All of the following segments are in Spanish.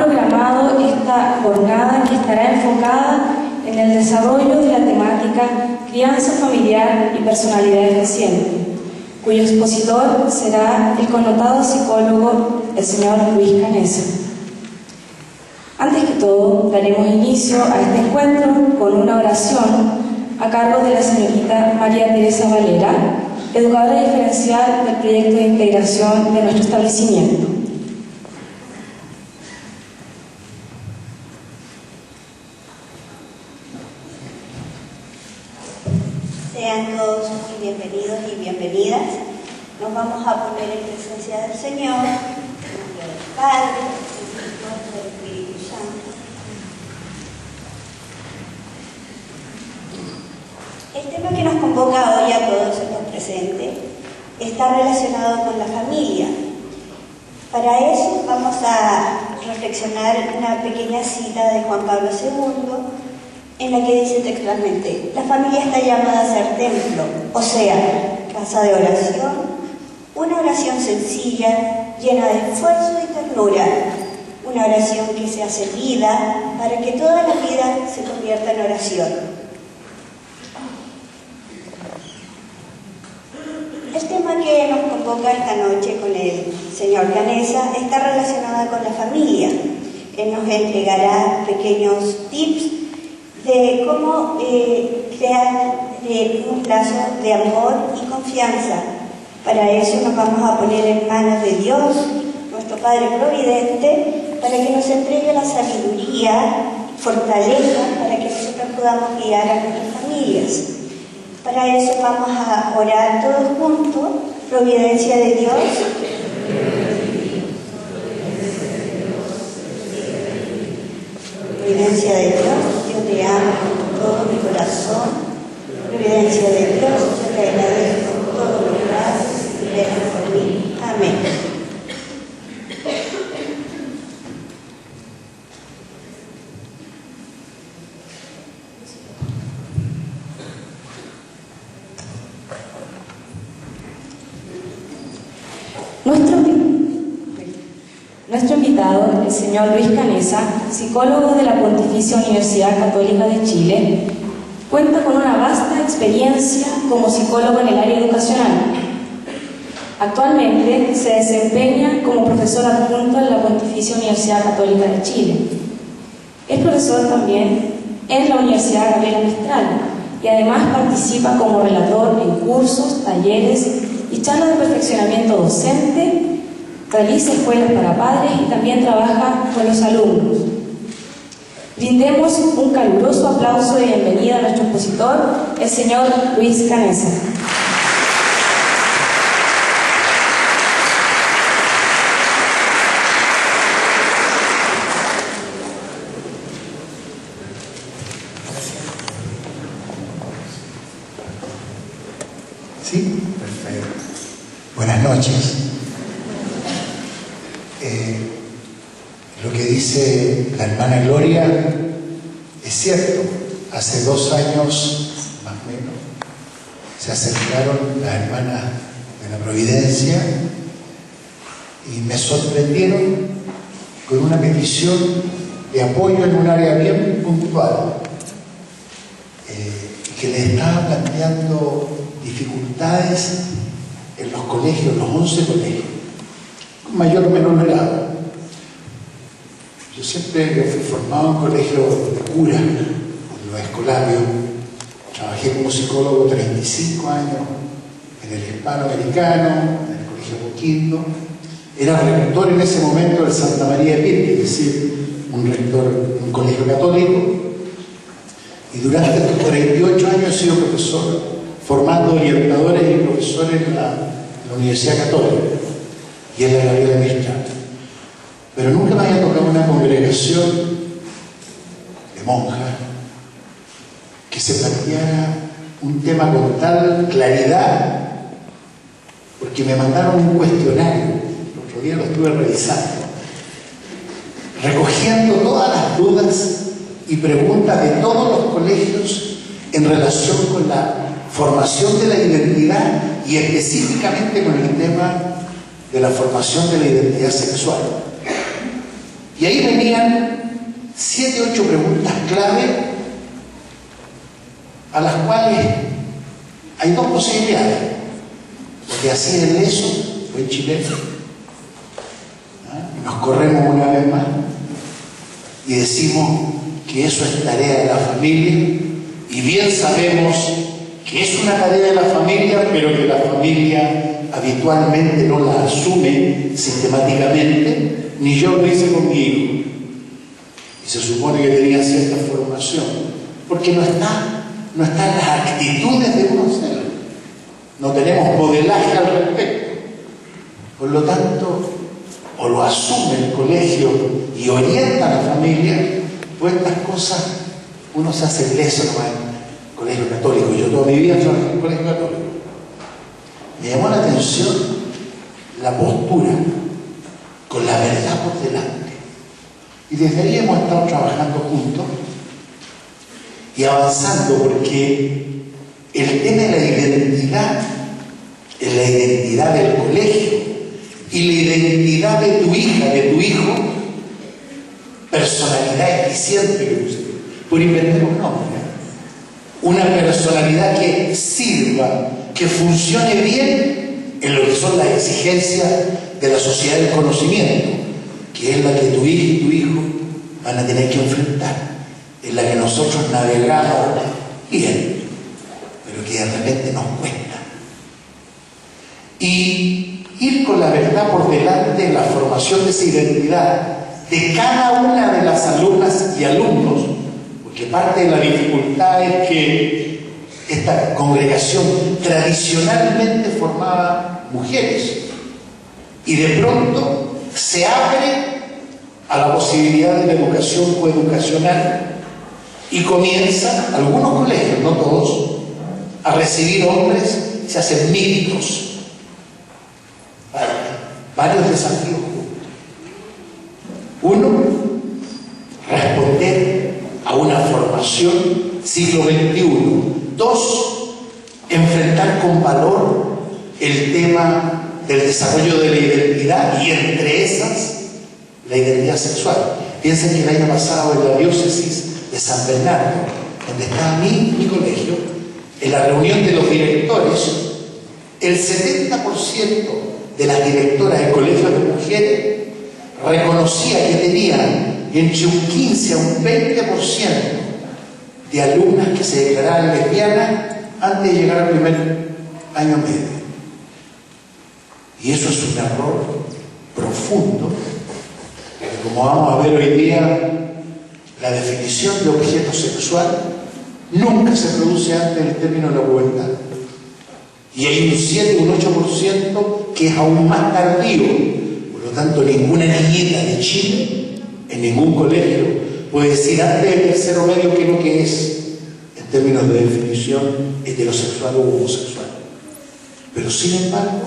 programado esta jornada que estará enfocada en el desarrollo de la temática crianza familiar y personalidad creciente, cuyo expositor será el connotado psicólogo, el señor Luis Canessa. Antes que todo, daremos inicio a este encuentro con una oración a cargo de la señorita María Teresa Valera, educadora diferencial del proyecto de integración de nuestro establecimiento. Sean todos muy bienvenidos y bienvenidas. Nos vamos a poner en presencia del Señor, en nombre del Padre, del Hijo y del Espíritu Santo. El tema que nos convoca hoy a todos estos presentes está relacionado con la familia. Para eso vamos a reflexionar una pequeña cita de Juan Pablo II, en la que dice textualmente: la familia está llamada a ser templo, o sea, casa de oración, una oración sencilla, llena de esfuerzo y ternura, una oración que se hace vida para que toda la vida se convierta en oración. El tema que nos convoca esta noche con el señor Canessa está relacionado con la familia. Él nos entregará pequeños tips de cómo crear un lazo de amor y confianza. Para eso nos vamos a poner en manos de Dios, nuestro Padre Providente, para que nos entregue la sabiduría, fortaleza, para que nosotros podamos guiar a nuestras familias. Para eso vamos a orar todos juntos. Providencia de Dios. Providencia de Dios, yo te amo con todo mi corazón. Providencia de Dios, yo te agradezco por todo lo que haces y velas por mí. Amén. Nuestro invitado, el señor Luis Canessa, psicólogo de la Pontificia Universidad Católica de Chile, cuenta con una vasta experiencia como psicólogo en el área educacional. Actualmente se desempeña como profesor adjunto en la Pontificia Universidad Católica de Chile. Es profesor también en la Universidad Gabriela Mistral y además participa como relator en cursos, talleres y charlas de perfeccionamiento docente. Realiza escuelas para padres y también trabaja con los alumnos. Brindemos un caluroso aplauso de bienvenida a nuestro expositor, el señor Luis Canessa. Sí, perfecto. Buenas noches. Lo que dice la hermana Gloria es cierto. Hace 2 años, más o menos, se acercaron las hermanas de la Providencia y me sorprendieron con una petición de apoyo en un área bien puntual, que les estaba planteando dificultades en los colegios, los 11 colegios, con mayor o menor grado. Yo siempre fui formado en colegios de curas, en los escolarios. Trabajé como psicólogo 35 años en el hispanoamericano, en el colegio Boquindo. Era rector en ese momento del Santa María de Pirque, es decir, un rector de un colegio católico. Y durante estos 48 años he sido profesor, formando orientadores y profesores en la Universidad Católica y en la Gabriela Mistral. Pero nunca me había tocado una congregación de monjas que se planteara un tema con tal claridad, porque me mandaron un cuestionario, el otro día lo estuve revisando, recogiendo todas las dudas y preguntas de todos los colegios en relación con la formación de la identidad y específicamente con el tema de la formación de la identidad sexual. Y ahí venían 7 u 8 preguntas clave a las cuales hay dos posibilidades. Porque así es eso, fue chileno. Nos corremos una vez más y decimos que eso es tarea de la familia, y bien sabemos que es una tarea de la familia, pero que la familia habitualmente no la asume sistemáticamente, ni yo lo hice con mi hijo. Y se supone que tenía cierta formación, porque no están las actitudes de uno hacerlo. No tenemos modelaje al respecto. Por lo tanto, o lo asume el colegio y orienta a la familia, pues estas cosas uno se hace leso nomás en el colegio católico. Yo toda mi vida trabajé en el colegio católico. Me llamó la atención la postura con la verdad por delante. Y desde ahí hemos estado trabajando juntos y avanzando, porque el tema de la identidad es la identidad del colegio y la identidad de tu hija, de tu hijo, personalidad eficiente, por inventar un nombre, una personalidad que sirva, que funcione bien en lo que son las exigencias de la sociedad del conocimiento, que es la que tu hija y tu hijo van a tener que enfrentar, en la que nosotros navegamos bien, pero que de repente nos cuesta. Y ir con la verdad por delante en la formación de esa identidad de cada una de las alumnas y alumnos, porque parte de la dificultad es que esta congregación tradicionalmente formaba mujeres y de pronto se abre a la posibilidad de la educación coeducacional y comienzan algunos colegios, no todos, a recibir hombres, se hacen mixtos. Varios desafíos juntos. Uno, responder a una formación siglo XXI. Dos, enfrentar con valor el tema del desarrollo de la identidad, y entre esas, la identidad sexual. Piensen que el año pasado en la diócesis de San Bernardo, donde estaba mi colegio, en la reunión de los directores, el 70% de las directoras de colegios de mujeres reconocía que tenían entre un 15 a un 20% de alumnas que se declaraban lesbianas antes de llegar al primer año medio. Y eso es un error profundo, porque como vamos a ver hoy día, la definición de objeto sexual nunca se produce antes del término de la pubertad. Y hay un 7 o un 8% que es aún más tardío. Por lo tanto, ninguna niñita de Chile, en ningún colegio, puede decir antes del tercero medio qué es lo que es, en términos de definición heterosexual o homosexual. Pero sin embargo,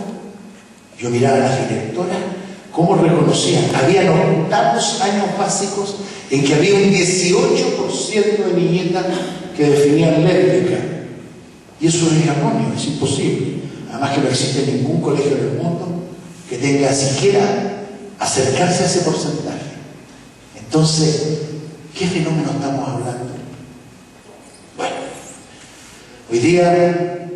yo miraba a las directoras cómo reconocían. Habían octavos años básicos en que había un 18% de niñitas que definían lésbicas. Y eso es erróneo, es imposible. Además que no existe ningún colegio en el mundo que tenga siquiera acercarse a ese porcentaje. Entonces, ¿qué fenómeno estamos hablando? Bueno, hoy día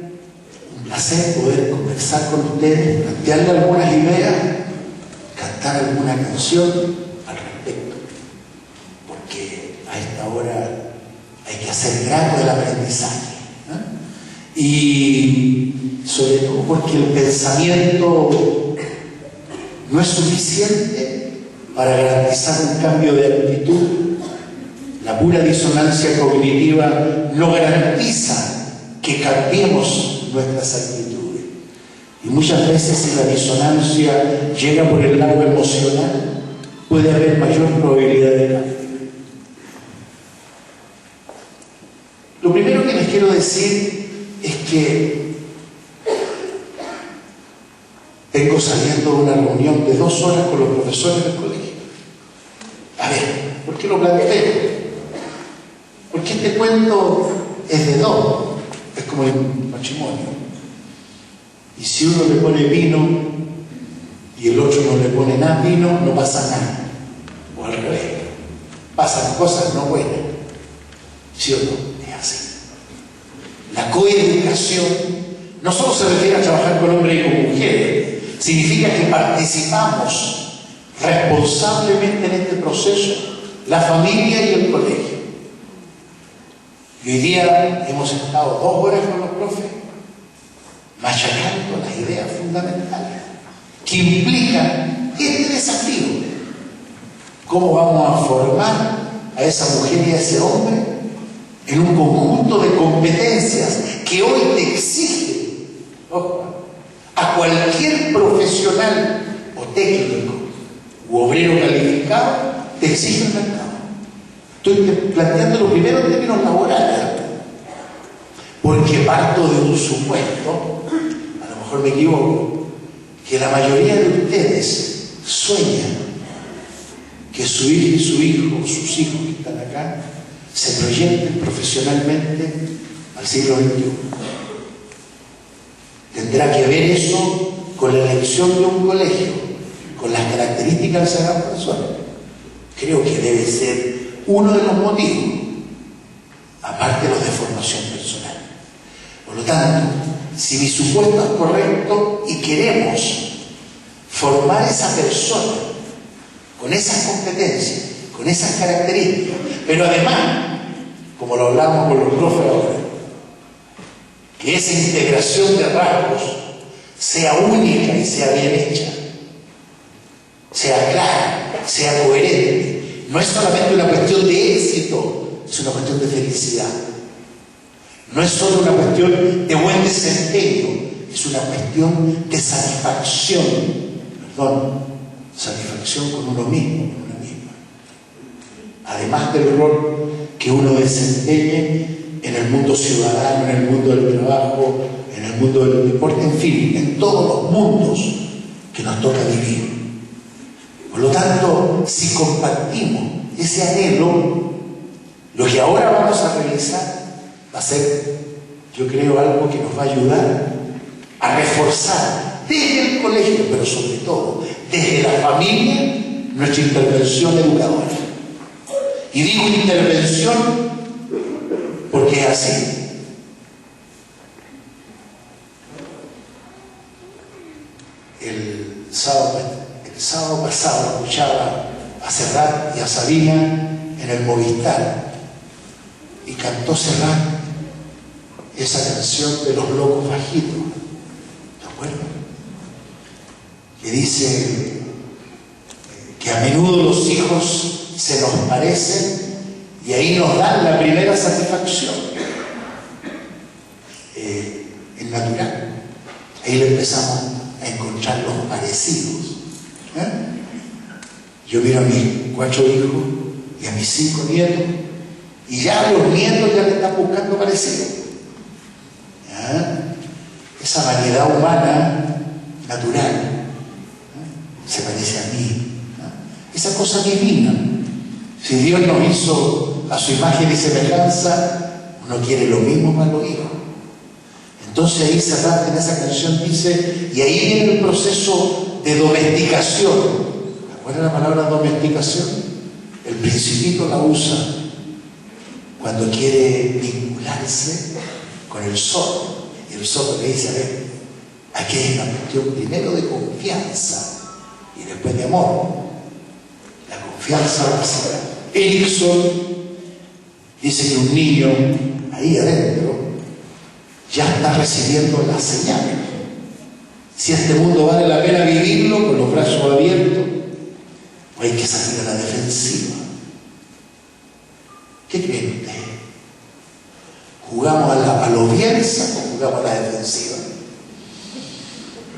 un placer poder conversar con ustedes, plantearle algunas ideas, cantar alguna canción al respecto, porque a esta hora hay que hacer grato del aprendizaje, ¿no? Y sobre todo porque el pensamiento no es suficiente para garantizar un cambio de actitud. La pura disonancia cognitiva no garantiza que cambiemos nuestras actitudes. Y muchas veces, si la disonancia llega por el lado emocional, puede haber mayor probabilidad de cambio. Lo primero que les quiero decir es que vengo saliendo de una reunión de 2 horas con los profesores del colegio. A ver, ¿por qué lo planteo? Porque este cuento es de 2, es como el matrimonio. Y si uno le pone vino y el otro no le pone nada vino, no pasa nada. o al revés. Pasan cosas no buenas. ¿Sí o no? Es así. La coeducación no solo se refiere a trabajar con hombres y con mujeres, significa que participamos responsablemente en este proceso, la familia y el colegio. Y hoy día hemos estado 2 horas con los profes machacando las ideas fundamentales que implican este desafío. ¿Cómo vamos a formar a esa mujer y a ese hombre en un conjunto de competencias que hoy te exige, a cualquier profesional o técnico u obrero calificado, te exige el mercado? Estoy planteando lo primero en términos laborales, porque parto de un supuesto, a lo mejor me equivoco, que la mayoría de ustedes sueñan que su hija y su hijo, o sus hijos que están acá, se proyecten profesionalmente al siglo XXI. Tendrá que ver eso con la elección de un colegio, con las características de esa persona. Creo que debe ser uno de los motivos, aparte de los de formación personal. Por lo tanto, si mi supuesto es correcto y queremos formar esa persona con esas competencias, con esas características, pero además, como lo hablamos con los profes ahora, que esa integración de rasgos sea única y sea bien hecha, sea clara, sea coherente. No es solamente una cuestión de éxito, es una cuestión de felicidad. No es solo una cuestión de buen desempeño, es una cuestión de satisfacción, satisfacción con uno mismo, con una misma. Además del rol que uno desempeñe en el mundo ciudadano, en el mundo del trabajo, en el mundo del deporte, en fin, en todos los mundos que nos toca vivir. Por lo tanto, si compartimos ese anhelo, lo que ahora vamos a realizar va a ser, yo creo, algo que nos va a ayudar a reforzar desde el colegio, pero sobre todo desde la familia, nuestra intervención educadora. Y digo intervención porque es así. El sábado pasado escuchaba a Serrat y a Sabina en el Movistar y cantó Serrat esa canción de Los Locos Bajitos, ¿de acuerdo? Que dice que a menudo los hijos se nos parecen y ahí nos dan la primera satisfacción. Es natural. Ahí le empezamos a encontrar los parecidos. Yo miro a mis 4 hijos y a mis 5 nietos y ya los nietos ya le están buscando parecidos. Esa variedad humana natural se parece a mí. Esa cosa divina. Si Dios nos hizo a su imagen y semejanza, uno quiere lo mismo para los hijos. Entonces ahí Serrat en esa canción dice, y ahí viene el proceso de domesticación. ¿Cuál es la palabra domesticación? El Principito la usa cuando quiere vincularse con el zorro. Y el zorro le dice, a ver, aquí hay una cuestión primero de confianza y después de amor. La confianza básica. Erickson dice que un niño ahí adentro ya está recibiendo las señales. Si este mundo vale la pena vivirlo con los brazos abiertos, o hay que salir a la defensiva. ¿Qué creen ustedes? ¿Jugamos a lo Bielsa o jugamos a la defensiva?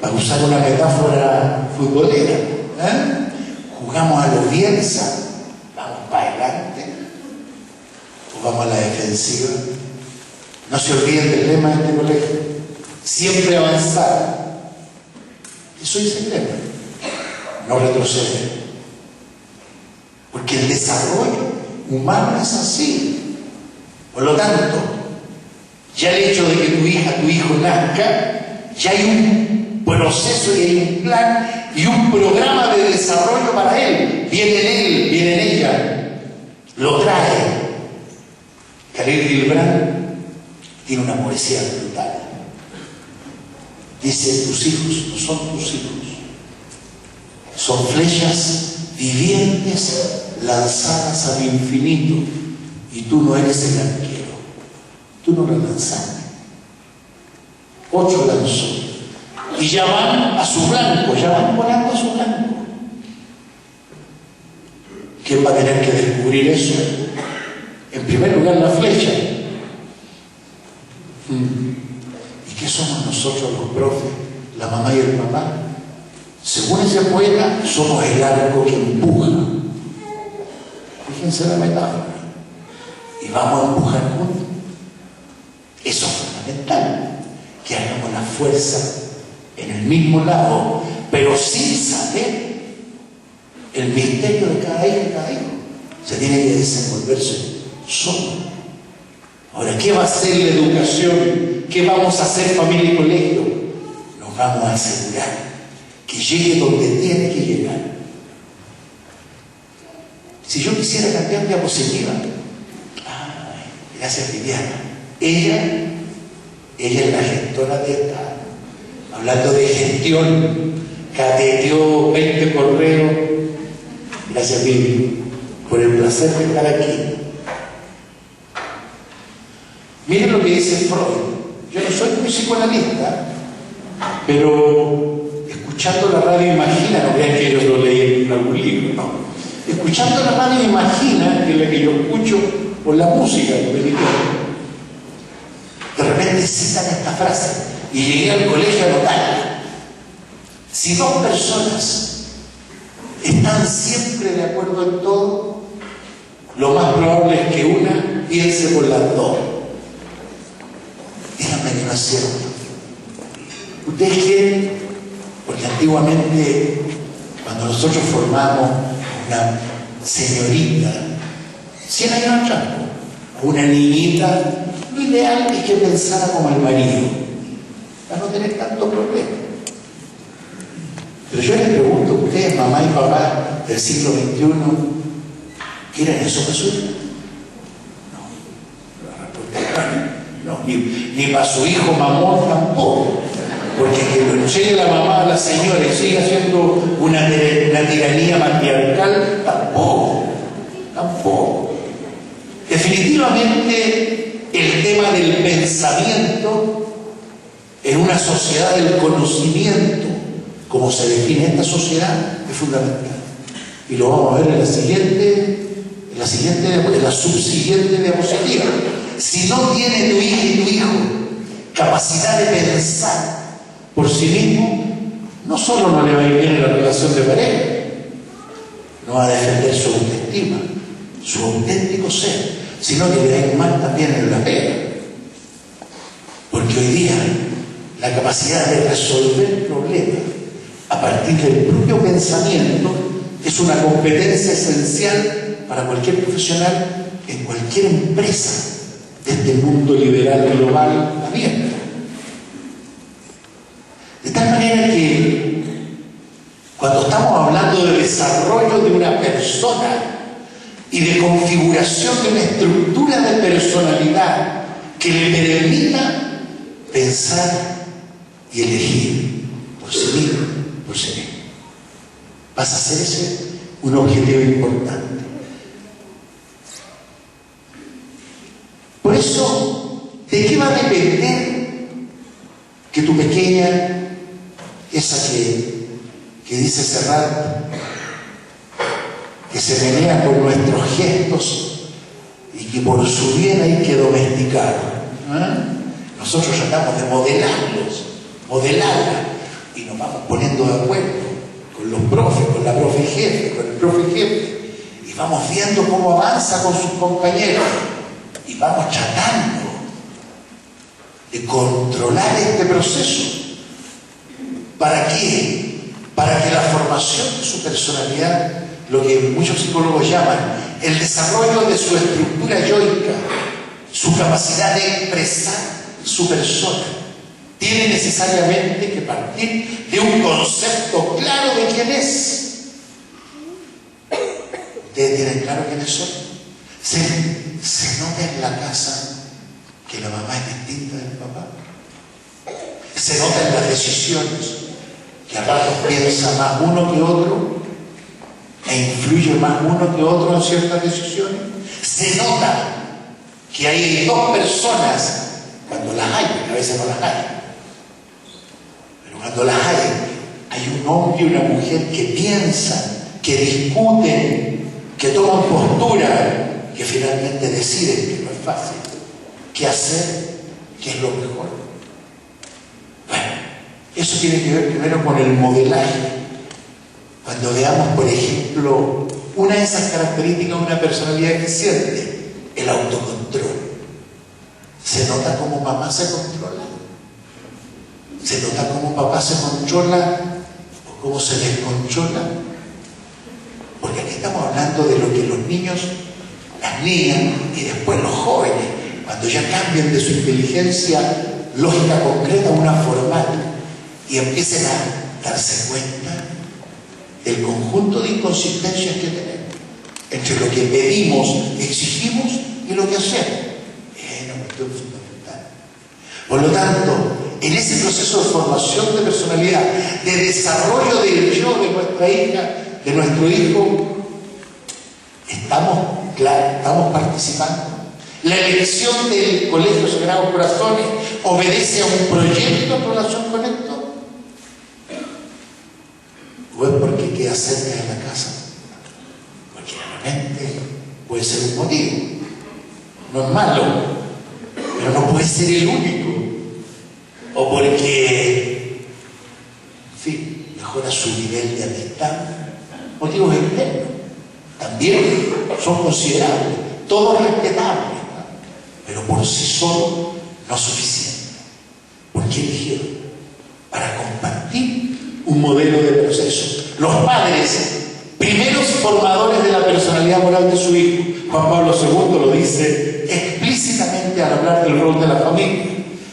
Para usar una metáfora futbolera, ¿jugamos a lo Bielsa? ¿Vamos para adelante? ¿O vamos a la defensiva? No se olviden del lema de este colegio. Siempre avanzar. Eso dice el lema. No retroceder. Porque el desarrollo humano es así. Por lo tanto, ya el hecho de que tu hija, tu hijo nazca, ya hay un proceso y hay un plan y un programa de desarrollo para él. Viene en lo trae. Khalil Gibran tiene una poesía brutal. Dice: tus hijos no son tus hijos, son flechas vivientes lanzadas al infinito, y tú no eres el arquero, tú no la lanzaste. 8 lanzó, y ya van a su blanco, ya van volando a su blanco. ¿Quién va a tener que descubrir eso? En primer lugar, la flecha. ¿Y qué somos nosotros los profes, la mamá y el papá? Según ese poeta, somos el arco que empuja. Fíjense la metáfora. Y vamos a empujar juntos. Eso es fundamental, que hagamos la fuerza en el mismo lado, pero sin saber el misterio de cada hijo y cada hijo. Se tiene que desenvolverse solo. Ahora, ¿qué va a ser la educación? ¿Qué vamos a hacer familia y colegio? Nos vamos a asegurar que llegue donde tiene que llegar. Si yo quisiera cambiar diapositiva, gracias Viviana, ella es la gestora de esta, hablando de gestión, cateteó 20 correos. Gracias Vivi, por el placer de estar aquí. Miren lo que dice Freud. Yo no soy muy psicoanalista, pero escuchando la radio Imagina, no vean que yo lo leí en algún libro, no. Escuchando la radio Imagina, que es la que yo escucho por la música de repente citan esta frase y llegué al colegio a notarla. Si 2 personas están siempre de acuerdo en todo, lo más probable es que una piense por las 2. Díganme que no es cierto. Ustedes quieren, porque antiguamente, cuando nosotros formamos una señorita, 100 años atrás, una niñita, lo ideal es que pensara como el marido, para no tener tanto problema. Pero yo les pregunto a ustedes, mamá y papá del siglo XXI, ¿quieren eso para su hija? No, ni para su hijo mamón tampoco. Porque que lo enseñe la mamá a la señora y siga haciendo una tiranía matriarcal, tampoco. Definitivamente el tema del pensamiento en una sociedad del conocimiento, como se define esta sociedad, es fundamental. Y lo vamos a ver en la subsiguiente diapositiva. Si no tiene tu hija y tu hijo capacidad de pensar por sí mismo, no solo no le va a ir bien en la relación de pareja, no va a defender su autoestima, su auténtico ser, sino que le va a ir mal también en la pega. Porque hoy día la capacidad de resolver problemas a partir del propio pensamiento es una competencia esencial para cualquier profesional en cualquier empresa de este mundo liberal global abierto. De tal manera que cuando estamos hablando de desarrollo de una persona y de configuración de una estructura de personalidad que le permita pensar y elegir por sí mismo, pasa a ser ese un objetivo importante. Por eso, ¿de qué va a depender que tu pequeña, esa que dice Serrat, que se menea por nuestros gestos y que por su bien hay que domesticar? Nosotros tratamos de modelarla, y nos vamos poniendo de acuerdo con los profes, con la profe jefe, con el profe jefe, y vamos viendo cómo avanza con sus compañeros, y vamos tratando de controlar este proceso. ¿Para qué? Para que la formación de su personalidad, lo que muchos psicólogos llaman el desarrollo de su estructura yoica, su capacidad de expresar su persona, tiene necesariamente que partir de un concepto claro de quién es. ¿Ustedes tienen claro quiénes son? Se nota en la casa que la mamá es distinta del papá. Se nota en las decisiones que a ratos piensa más uno que otro e influye más uno que otro en ciertas decisiones. Se nota que hay dos personas, cuando las hay, porque a veces no las hay, pero cuando las hay un hombre y una mujer que piensan, que discuten, que toman postura, que finalmente deciden, que no es fácil, qué hacer, qué es lo mejor. Bueno, eso tiene que ver primero con el modelaje. Cuando veamos, por ejemplo, una de esas características de una personalidad eficiente, el autocontrol. Se nota cómo mamá se controla. Se nota cómo papá se controla o cómo se descontrola. Porque aquí estamos hablando de lo que los niños, las niñas y después los jóvenes, cuando ya cambian de su inteligencia lógica concreta a una formal y empiecen a darse cuenta del conjunto de inconsistencias que tenemos entre lo que pedimos, exigimos y lo que hacemos. Es una cuestión fundamental. Por lo tanto, en ese proceso de formación de personalidad, de desarrollo del yo de nuestra hija, de nuestro hijo, estamos participando. La elección del Colegio Sagrados Corazones obedece a un proyecto en relación con esto, o es porque queda cerca de la casa, porque realmente puede ser un motivo, no es malo, pero no puede ser el único, o porque, en fin, mejora su nivel de amistad. Motivos externos también son considerables, todos respetables, ¿no? Pero por sí solo no es suficiente. ¿Por qué eligieron? Para compartir un modelo de proceso. Los padres, primeros formadores de la personalidad moral de su hijo. Juan Pablo II lo dice explícitamente al hablar del rol de la familia.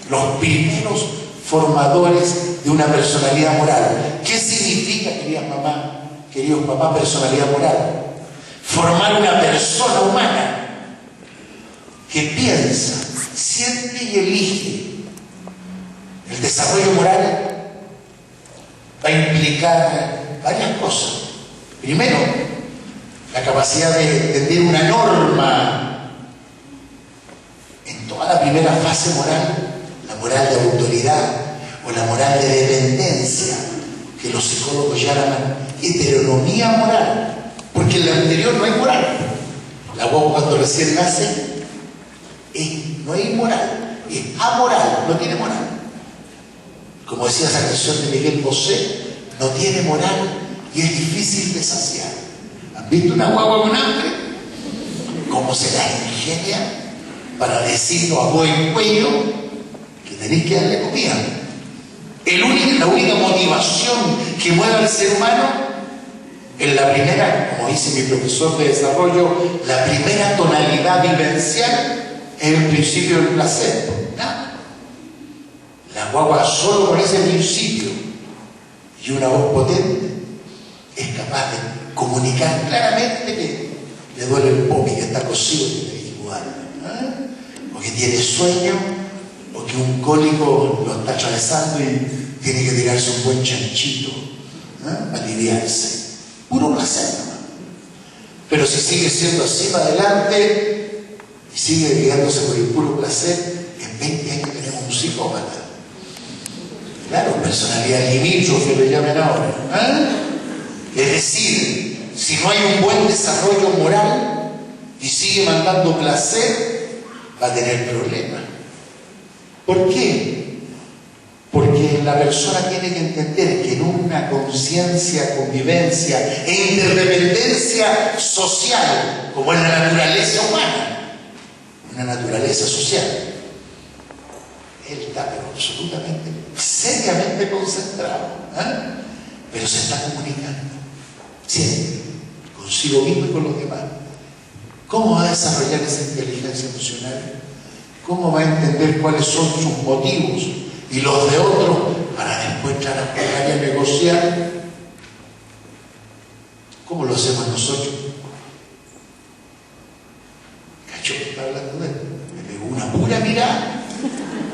Los primeros formadores de una personalidad moral. ¿Qué significa, queridas mamá, queridos papás, personalidad moral? Formar una persona humana que piensa, siente y elige. El desarrollo moral va a implicar varias cosas. Primero, la capacidad de entender una norma. En toda la primera fase moral, la moral de autoridad o la moral de dependencia, que los psicólogos llaman heteronomía moral, porque en la anterior no hay moral. La guagua cuando recién nace no es inmoral, es amoral, no tiene moral. Como decía esa canción de Miguel Bosé, no tiene moral y es difícil de saciar. ¿Han visto una guagua con hambre? ¿Cómo se la ingenia para decirlo a buen cuello que tenéis que darle comida? La única motivación que mueve al ser humano en la primera, como dice mi profesor de desarrollo, la primera tonalidad vivencial es el principio del placer. Nada. La guagua solo con ese principio y una voz potente es capaz de comunicar claramente que le duele el popi, que está cosido y tiene que incubarlo, o que tiene sueño, o que un cólico lo está atravesando y tiene que tirarse un buen chanchito, aliviarse. Puro placer, ¿no? Pero si sigue siendo así para adelante y sigue guiándose por el puro placer, en 20 años tenemos un psicópata. Claro, personalidad limítrofe le llaman ahora. Es decir, si no hay un buen desarrollo moral y sigue mandando placer, va a tener problemas. ¿Por qué? Porque la persona tiene que entender que en una conciencia, convivencia e interdependencia social, como es la naturaleza humana, una naturaleza social, él está pero absolutamente, seriamente concentrado, pero se está comunicando siempre, consigo mismo y con los demás. ¿Cómo va a desarrollar esa inteligencia emocional? ¿Cómo va a entender cuáles son sus motivos y los de otros para después entrar a jugar y a negociar? ¿Cómo lo hacemos nosotros? está hablando de él. Me pegó una pura mirada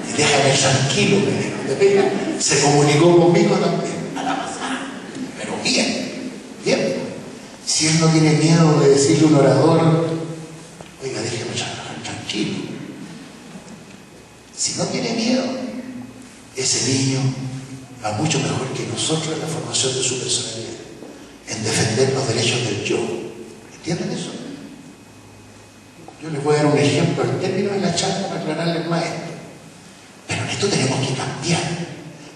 y déjame tranquilo, me dijo, ¿te pega? Se comunicó conmigo también, a la pasada. Pero bien, bien. Si él no tiene miedo de decirle a un orador, oiga, déjeme tranquilo. Si no tiene miedo, ese niño va mucho mejor que nosotros en la formación de su personalidad, en defender los derechos del yo. ¿Entienden eso? Yo les voy a dar un ejemplo al término de la charla para aclararles más esto. Pero en esto tenemos que cambiar.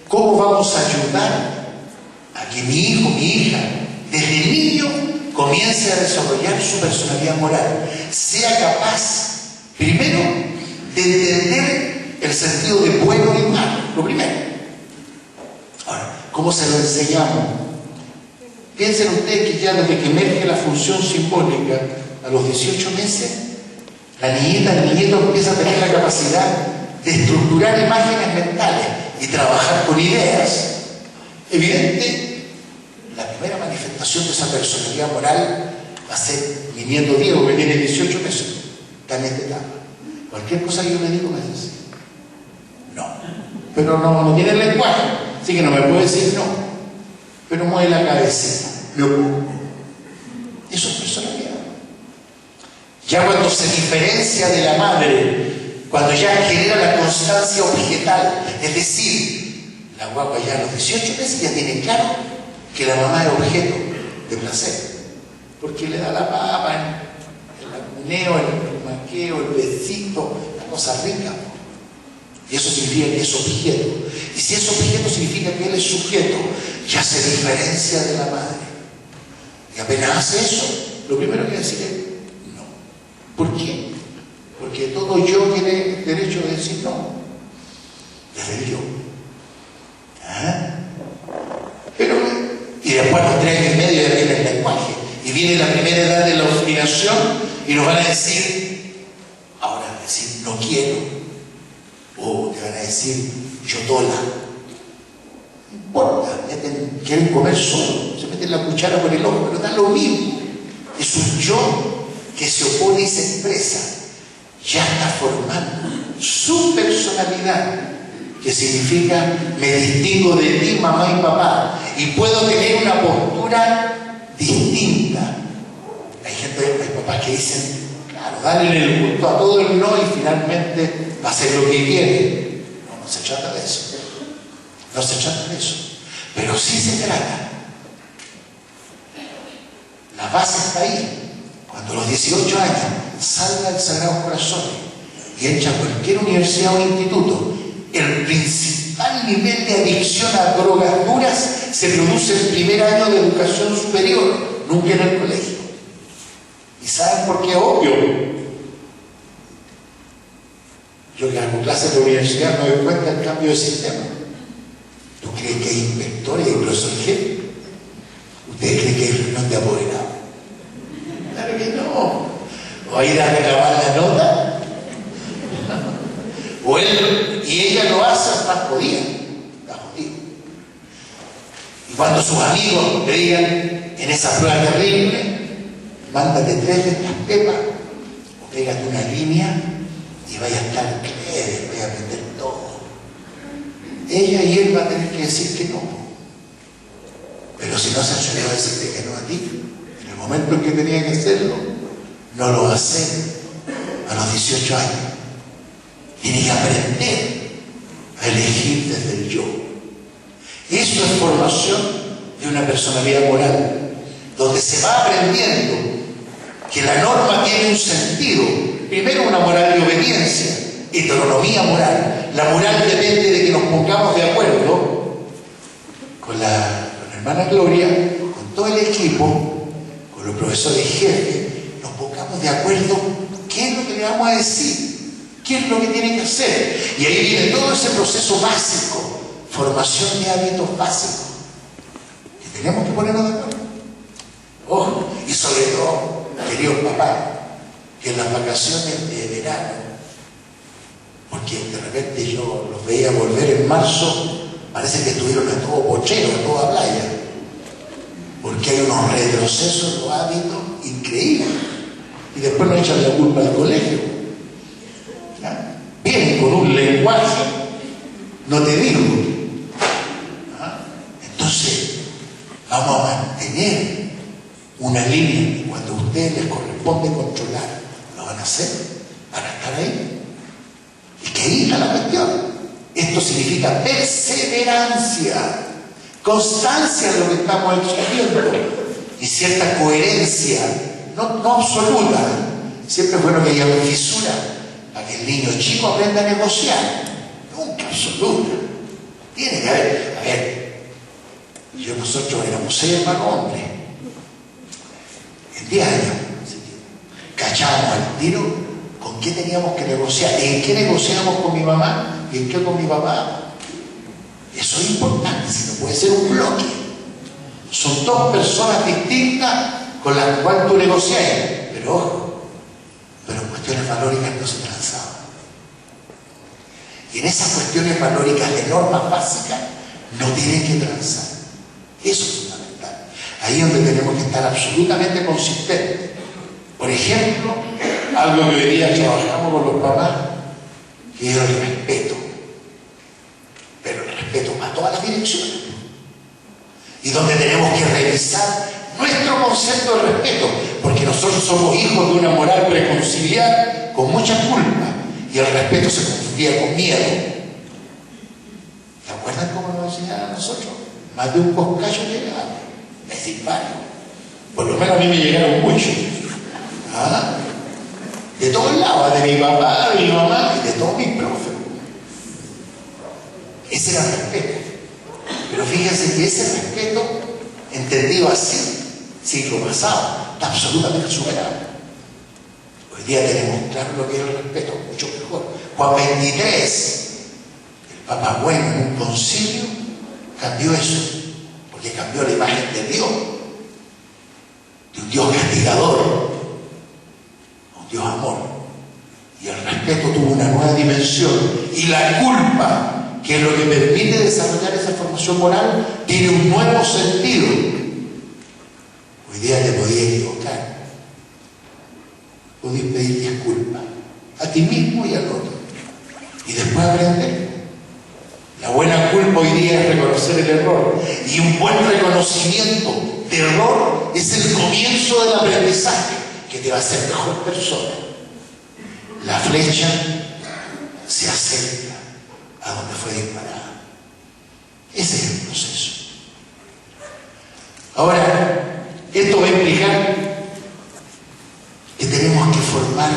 ¿Cómo vamos a ayudar a que mi hijo, mi hija, desde niño comience a desarrollar su personalidad moral? Sea capaz, primero, de entender el sentido de bueno y malo, lo primero. Ahora, ¿cómo se lo enseñamos? Piensen ustedes que ya desde que emerge la función simbólica a los 18 meses, la niñita, el niñito empieza a tener la capacidad de estructurar imágenes mentales y trabajar con ideas. Evidente, la primera manifestación de esa personalidad moral va a ser mi nieto Diego, que tiene 18 meses, está en esta etapa. Cualquier cosa que yo le digo me dice no, pero no tiene lenguaje, así que no me puede decir no, pero mueve la cabecita, me ocupo. Eso es personalidad. Ya cuando se diferencia de la madre, cuando ya genera la constancia objetal, es decir, la guagua ya a los 18 meses ya tiene claro que la mamá es objeto de placer, porque le da la papa, el acuneo, el maqueo, el besito, la cosa rica. Y eso significa que es objeto. Y si es objeto, significa que él es sujeto. Ya se diferencia de la madre. Y apenas hace eso, lo primero que decir es no. ¿Por qué? Porque todo yo tiene derecho de decir no. Desde el yo. ¿Ah? Pero, y después los 3 años y medio ya viene el lenguaje. Y viene la primera edad de la obstinación y nos van a decir, ahora decir no quiero. O te van a decir, yo tola. No importa, quieren comer solo, se meten la cuchara por el ojo, pero da lo mismo. Es un yo que se opone y se expresa. Ya está formando su personalidad, que significa, me distingo de ti, mamá y papá, y puedo tener una postura distinta. Hay papás que dicen, claro, dale el gusto a todo el no y finalmente va a hacer lo que quiere. No se trata de eso. No se trata de eso. Pero sí se trata. La base está ahí. Cuando a los 18 años salga del Sagrado Corazón y entra a cualquier universidad o instituto, el principal nivel de adicción a drogas duras se produce en el primer año de educación superior, nunca en el colegio. ¿Y saben por qué? Obvio. Yo que hago clases de la universidad me doy cuenta del cambio de sistema. ¿Tú crees que hay inspectores y profesor jefe? ¿Ustedes creen que hay reunión de apoderados? Claro que no. O ir a reclamar la nota. O él y ella lo hacen, está jodida. Está jodida. Y cuando sus amigos le digan en esa prueba terrible, mándate 3 de estas pepas o pégate una línea y vaya a estar chévere, vaya a aprender todo. Ella y él van a tener que decir que no. Pero si no se atrevió a decirte que no a ti, en el momento en que tenía que hacerlo, no lo va a hacer a los 18 años. Tiene que aprender a elegir desde el yo. Eso es formación de una personalidad moral, donde se va aprendiendo que la norma tiene un sentido. Primero, una moral de obediencia, heteronomía moral. La moral depende de que nos pongamos de acuerdo con la hermana Gloria, con todo el equipo, con los profesores jefes, nos pongamos de acuerdo qué es lo que le vamos a decir, qué es lo que tiene que hacer. Y ahí viene todo ese proceso básico, formación de hábitos básicos, que tenemos que ponernos de acuerdo. Ojo, y sobre todo, queridos papás, que en las vacaciones de verano, porque de repente yo los veía volver en marzo, parece que estuvieron a todo bochero, a toda playa, porque hay unos retrocesos en los hábitos increíbles, y después nos echan la culpa al colegio. con un lenguaje, no te digo. ¿Ah? Entonces, vamos a mantener una línea y cuando a ustedes les corresponde controlar, lo van a hacer, van a estar ahí. Y que ahí está la cuestión. Esto significa perseverancia, constancia de lo que estamos exigiendo y cierta coherencia, no absoluta. Siempre es bueno que haya una fisura para que el niño chico aprenda a negociar, nunca absoluta. Tiene que haber, a ver, nosotros éramos 6 hermanos hombres, en 10 años, cachábamos al tiro con qué teníamos que negociar, en qué negociábamos con mi mamá y en qué con mi papá. Eso es importante, si no puede ser un bloque. Son 2 personas distintas con las cuales tú negocias, pero ojo, pero en cuestiones valóricas no se transaban. Y en esas cuestiones valóricas de normas básicas no tienen que transar. Eso es fundamental. Ahí es donde tenemos que estar absolutamente consistentes. Por ejemplo, algo que hoy día trabajamos con los papás, que es el respeto. Pero el respeto para todas las direcciones. Y donde tenemos que revisar nuestro concepto de respeto, porque nosotros somos hijos de una moral preconciliar con mucha culpa, y el respeto se confundía con miedo. ¿Se acuerdan cómo nos enseñaban a nosotros? Más de un coscayo llegaba, es decir, varios. Por lo menos a mí me llegaron muchos. ¿Ah? De todos lados, de mi papá, de mi mamá y de todos mis profes. Ese era el respeto. Pero fíjense que ese respeto, entendido así, siglo pasado, está absolutamente superado. Hoy día tenemos claro lo que es el respeto, mucho mejor. Juan 23, el Papa Bueno en un concilio, cambió eso, porque cambió la imagen de Dios, de un Dios castigador, a un Dios amor. Y el respeto tuvo una nueva dimensión, y la culpa, que es lo que permite desarrollar esa formación moral, tiene un nuevo sentido. Hoy día te podías equivocar, podías pedir disculpas a ti mismo y al otro, y después aprender. La buena culpa hoy día es reconocer el error, y un buen reconocimiento de error es el comienzo del aprendizaje que te va a hacer mejor persona. La flecha se acerca a donde fue disparada. Ese es el proceso. Ahora, esto va a implicar que tenemos que formar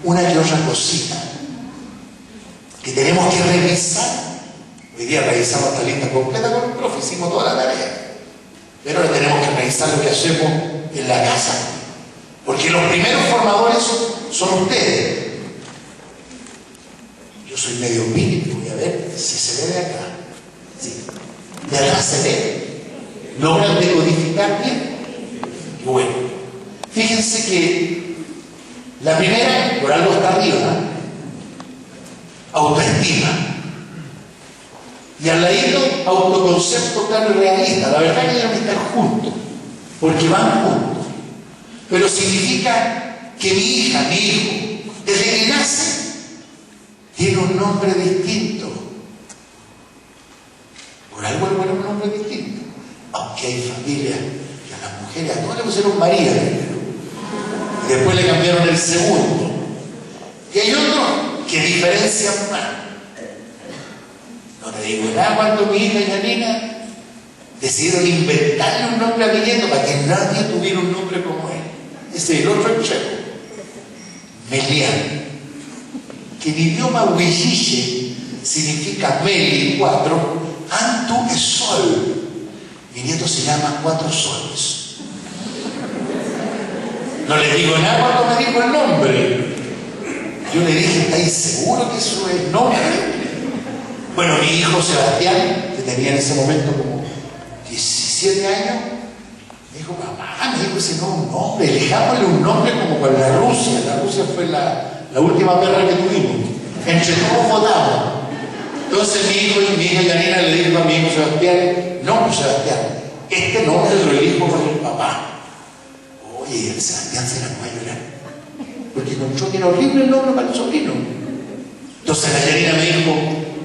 una que otra cosita, que tenemos que revisar. Hoy día revisamos esta lista completa con el profe, hicimos toda la tarea, pero ahora tenemos que revisar lo que hacemos en la casa, porque los primeros formadores son ustedes. Yo soy medio mínimo, voy a ver si se ve de acá. Sí. De acá se ve. ¿Logran decodificar bien? Y bueno, fíjense que la primera, por algo está arriba, autoestima. Y al ladito, autoconcepto tan realista. La verdad que deben estar juntos, porque van juntos. Pero significa que mi hija, mi hijo, desde que nace, tiene un nombre distinto. Por algo le ponen un nombre distinto. Aunque hay familias que a las mujeres, a todas le pusieron María primero, y después le cambiaron el segundo. Y hay otros que diferencian más. No te digo nada cuando mi hija Yanina decidieron inventarle un nombre a mi nieto para que nadie tuviera un nombre como él. Ese es el otro extremo. Melián, que en idioma huilliche significa Meli, 4, Antu es sol. Mi nieto se llama 4 soles. No le digo nada cuando me dijo el nombre. Yo le dije, ¿estáis seguros que eso es nombre? Bueno, mi hijo Sebastián, que tenía en ese momento como 17 años, me dijo, mamá, me dijo, ese no es un nombre, elijámosle un nombre como con la Rusia. La Rusia fue la última perra que tuvimos. Entre todos votamos. Entonces mi hija Yanina le dijo a mi hijo Sebastián, no, pues Sebastián, este nombre lo elijo por el papá. Oye, el Sebastián se la fue a llorar, porque encontró que era horrible el nombre para el sobrino. Entonces la Yanina me dijo,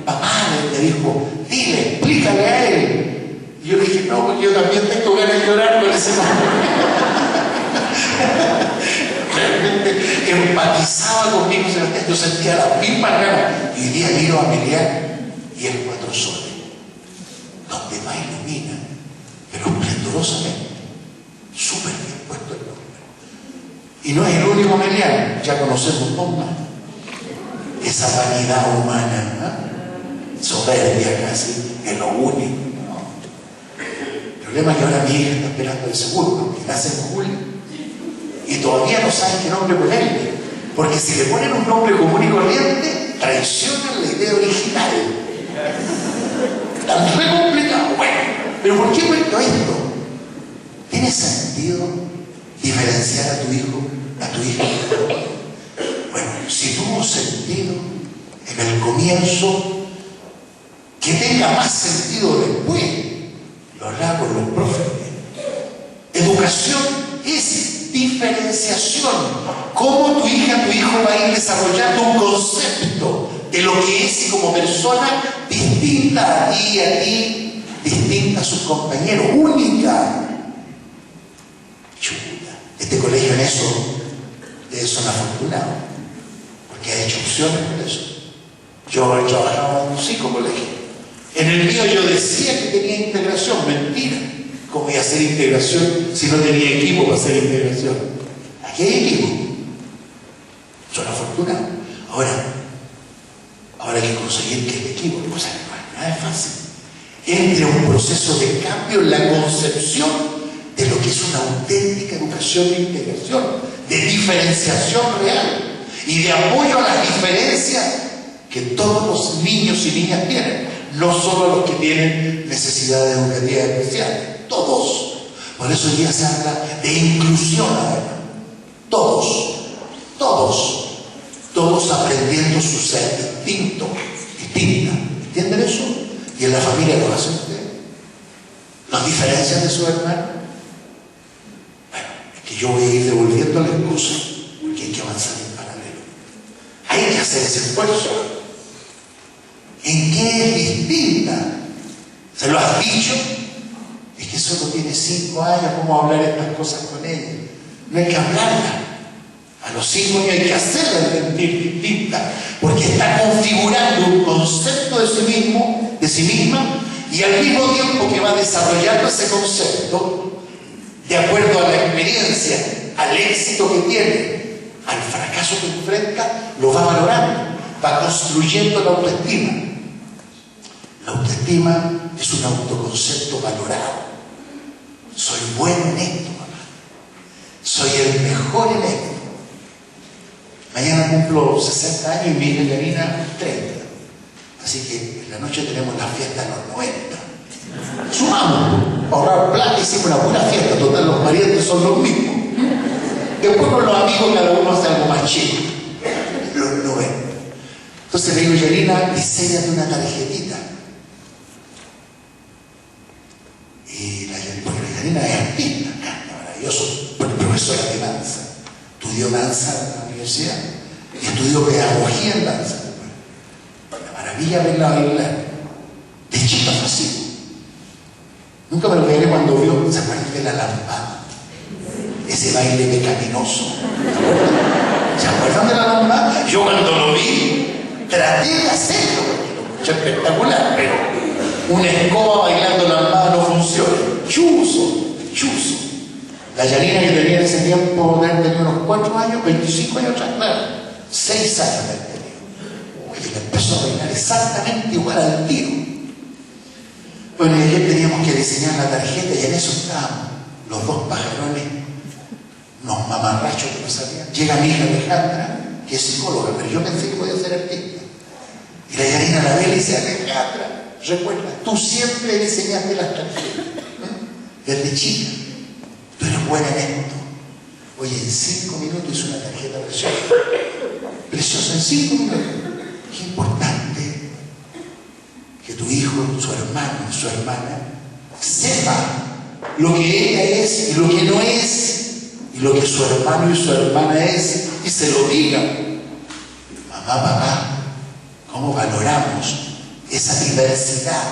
papá, me dijo, dile, explícale a él. Y yo le dije, no, porque yo también tengo ganas de llorar con ese nombre. Realmente empatizaba conmigo, Sebastián. Yo sentía las mismas ganas. Y hoy día miro a Melián y el 4 soles, donde más ilumina, pero esplendorosamente, súper bien puesto el nombre. Y no es el único Melián, ya conocemos dos más. Esa vanidad humana, ¿no? Soberbia casi, es lo único, ¿no? El problema es que ahora mi hija está esperando el segundo, que nace en julio, y todavía no saben qué nombre ponerle, porque si le ponen un nombre común y corriente, traicionan la idea original. Tan re complicado. Bueno, pero ¿por qué cuento esto? ¿Tiene sentido diferenciar a tu hijo, a tu hija? Bueno, si tuvo sentido en el comienzo, que tenga más sentido después, lo hablaba con los profes. Educación es diferenciación. Cómo tu hija, tu hijo va a ir desarrollando un concepto de lo que es y como persona distinta a ti, distinta a sus compañeros, única. Chuta, este colegio en eso son afortunados, porque ha hecho opciones por eso. Yo he trabajado en 5 colegios. En el mío yo decía que tenía integración, mentira. ¿Cómo iba a hacer integración si no tenía equipo para hacer integración? Aquí hay equipo. Son afortunados. Ahora hay que conseguir que el equipo, cosa que no es fácil, entre un proceso de cambio en la concepción de lo que es una auténtica educación de integración, de diferenciación real y de apoyo a las diferencias que todos los niños y niñas tienen, no solo los que tienen necesidades educativas especiales, todos. Por eso hoy día se habla de inclusión ahora. Todos aprendiendo su ser distinta. ¿Entienden eso? Y en la familia lo hacen ustedes. ¿Las diferencias de su hermano? Bueno, es que yo voy a ir devolviendo las cosas porque hay que avanzar en paralelo. Hay que hacer ese esfuerzo. ¿En qué es distinta? ¿Se lo has dicho? Es que solo tiene 5 años, ¿cómo hablar estas cosas con ella? No hay que hablarla. A los 5 años hay que hacerla sentir distinta, porque está configurando un concepto de sí misma, y al mismo tiempo que va desarrollando ese concepto, de acuerdo a la experiencia, al éxito que tiene, al fracaso que enfrenta, lo va valorando, va construyendo la autoestima. La autoestima es un autoconcepto valorado. Soy bueno en esto, mamá. Soy el mejor en esto. Mañana cumplo 60 años y mi hija Yanina 30. Así que en la noche tenemos la fiesta de los 90. Sumamos, para ahorrar plata, hicimos una buena fiesta. Total, los parientes son los mismos. Después con los amigos cada uno hace algo más chico. Los 90. Entonces le digo, Yanina, diseñate una tarjetita. Porque la Yanina es artista, canta maravilloso, profesora de danza. Estudió danza en la universidad y estudió pedagogía en danza. La maravilla verla bailar. De chica fue así. Nunca me lo olvidaré cuando vio, ¿se acuerdan de la lambada? Ese baile pecaminoso. ¿Se acuerdan de la lambada? Yo cuando lo vi, traté de hacerlo, porque lo escuché espectacular, pero una escoba bailando lambada no funciona. Chuzo. La Yanina que tenía en ese tiempo, tenía unos 4 años, 25 años atrás, claro, 6 años tenía. Oye, le empezó a bailar exactamente igual al tiro. Bueno, y ayer teníamos que diseñar la tarjeta y en eso estábamos, los 2 pajarones, unos mamarrachos que no sabían. Llega mi hija Alejandra, que es psicóloga, pero yo pensé que podía ser artista. Y la Yanina la ve y le dice, Alejandra, recuerda, tú siempre diseñaste las tarjetas, desde chica. Tú eres buena en esto. Oye, en 5 minutos hizo una tarjeta preciosa. Preciosa, en 5 minutos. Qué importante que tu hijo, su hermano, su hermana, sepa lo que ella es y lo que no es, y lo que su hermano y su hermana es, y se lo diga. Mamá, papá, cómo valoramos esa diversidad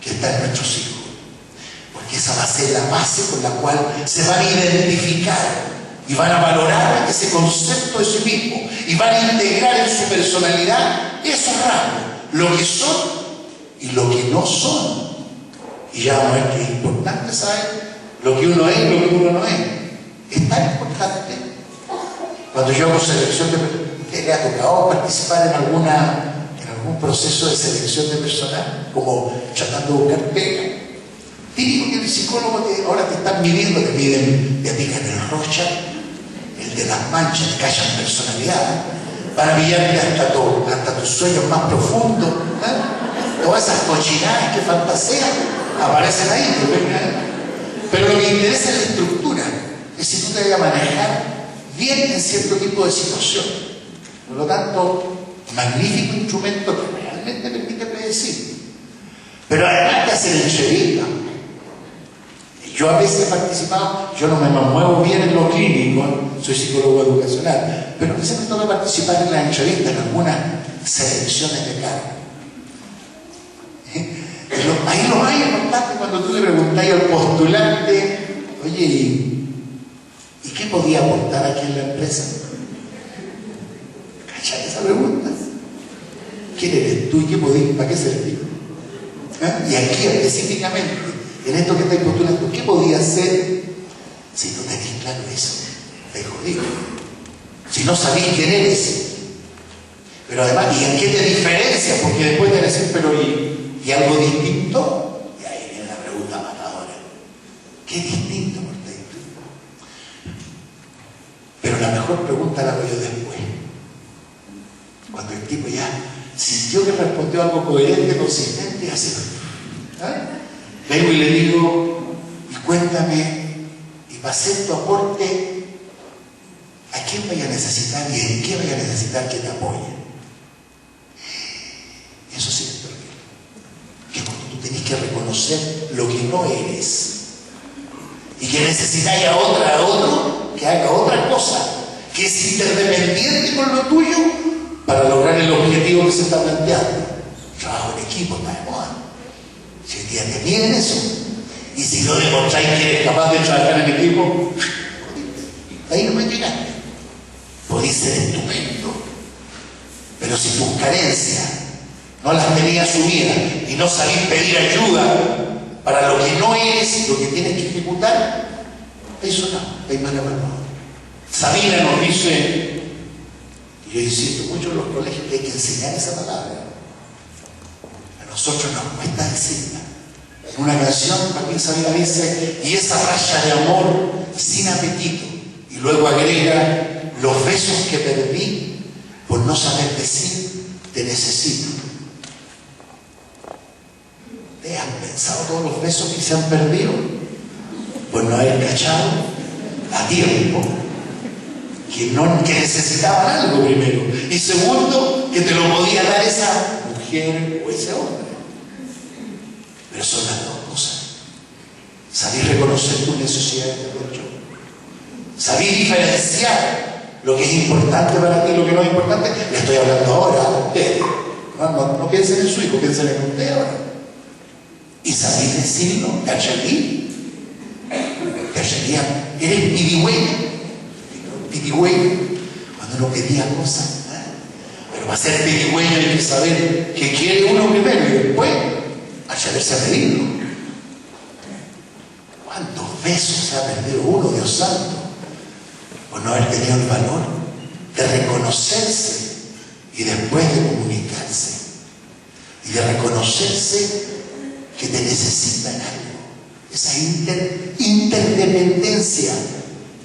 que está en nuestros hijos. Porque esa va a ser la base con la cual se van a identificar y van a valorar ese concepto de sí mismo y van a integrar en su personalidad esos rasgos, lo que son y lo que no son. Y ya vamos a ver que es importante saber lo que uno es y lo que uno no es. Es tan importante. Cuando yo hago selección de le ha tocado participar en algún proceso de selección de personal, como tratando de buscar pega. Típico que el psicólogo ahora te están midiendo, te miden, te aplican el Rorschach, el de las manchas, te callan personalidad, para pillarte hasta tus sueños más profundos, todas esas cochinadas que fantasean aparecen ahí, pero lo que interesa es la estructura, es si tú te vas a manejar bien en cierto tipo de situación. Por lo tanto, magnífico instrumento que realmente permite predecir. Pero además de hacer entrevistas, yo a veces he participado, yo no me muevo bien en lo clínico, soy psicólogo educacional, pero a veces me toca participar en las entrevistas, en algunas selecciones de cargo. Ahí lo más importante cuando tú le preguntas al postulante, oye, ¿y qué podía aportar aquí en la empresa? ¿Cachai esa pregunta? ¿Quién eres tú y qué podías? ¿Para qué servir? Y aquí específicamente, en esto que estáis postulando, ¿qué podía hacer si no tenéis claro eso? Te jodido. Si no sabéis quién eres. Pero además, ¿y en qué te diferencias? Porque después de decir, pero ¿y algo distinto? Y ahí viene la pregunta matadora. ¿Qué distinto por ti? Pero la mejor pregunta la hago yo después. Cuando el tipo ya sintió que respondió algo coherente, consistente, y así. Vengo y le digo, y cuéntame, y para hacer tu aporte, ¿a quién vaya a necesitar y en qué vaya a necesitar que te apoye? Eso sí es terrible. Que cuando tú tenés que reconocer lo que no eres y que necesitáis a otro que haga otra cosa, que es interdependiente con lo tuyo para lograr el objetivo que se está planteando. Trabajo en equipo, está de moda. Si el día te piden eso, y si no demostráis que eres capaz de trabajar en equipo, ahí no me llegaste. Podéis ser estupendo, pero si tus carencias no las tenías asumidas y no sabéis pedir ayuda para lo que no eres y lo que tienes que ejecutar, eso no, hay mala evaluado. Sabina nos dice, y yo insisto mucho en los colegios, que hay que enseñar esa palabra. A nosotros nos cuesta decirla. En una canción, Joaquín Sabina dice, y esa raya de amor sin apetito, y luego agrega, los besos que perdí por no saber decir, te necesito. ¿Te han pensado todos los besos que se han perdido? Por no haber cachado a tiempo que necesitaban algo primero, y segundo, que te lo podía dar esa mujer o ese hombre. Pero son las dos cosas. Sabéis reconocer tus necesidades de derecho. Sabéis diferenciar lo que es importante para ti y lo que no es importante. Le estoy hablando ahora a ustedes. No piensen en su hijo, piensen en usted ahora. Y sabéis decirlo, cachalí. Cachalí, eres pidigüeño. Cuando uno pedía cosas. Pero para ser pidigüeño hay que saber que quiere uno primero y después atreverse a pedirlo. ¿Cuántos besos se ha perdido uno, Dios santo, por no haber tenido el valor de reconocerse y después de comunicarse y de reconocerse que te necesitan algo? Esa interdependencia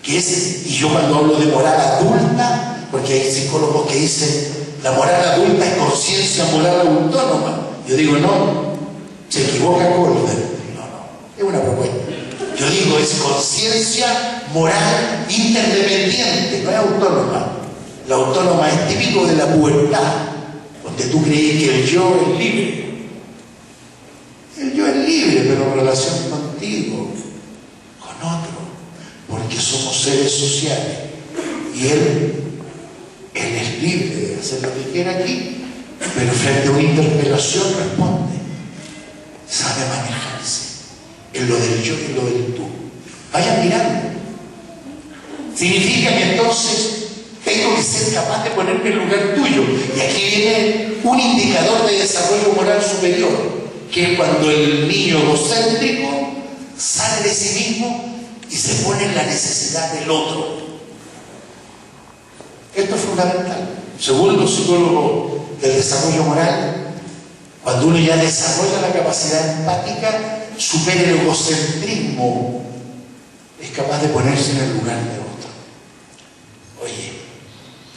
que es, y yo cuando hablo de moral adulta, porque hay psicólogos que dicen la moral adulta es conciencia moral autónoma, yo digo no, se equivoca Colbert. No, es una propuesta. Yo digo, es conciencia moral interdependiente, no es autónoma. La autónoma es típico de la pubertad, donde tú crees que el yo es libre. El yo es libre, pero en relación contigo, con otro, porque somos seres sociales. Y él es libre de hacer lo que quiera aquí, pero frente a una interpelación responde, sabe manejarse en lo del yo y en lo del tú. Vayan mirando. Significa que entonces tengo que ser capaz de ponerme en el lugar tuyo. Y aquí viene un indicador de desarrollo moral superior, que es cuando el niño egocéntrico sale de sí mismo y se pone en la necesidad del otro. Esto es fundamental. Según los psicólogos del desarrollo moral, cuando uno ya desarrolla la capacidad empática, supera el egocentrismo, es capaz de ponerse en el lugar de otro. Oye,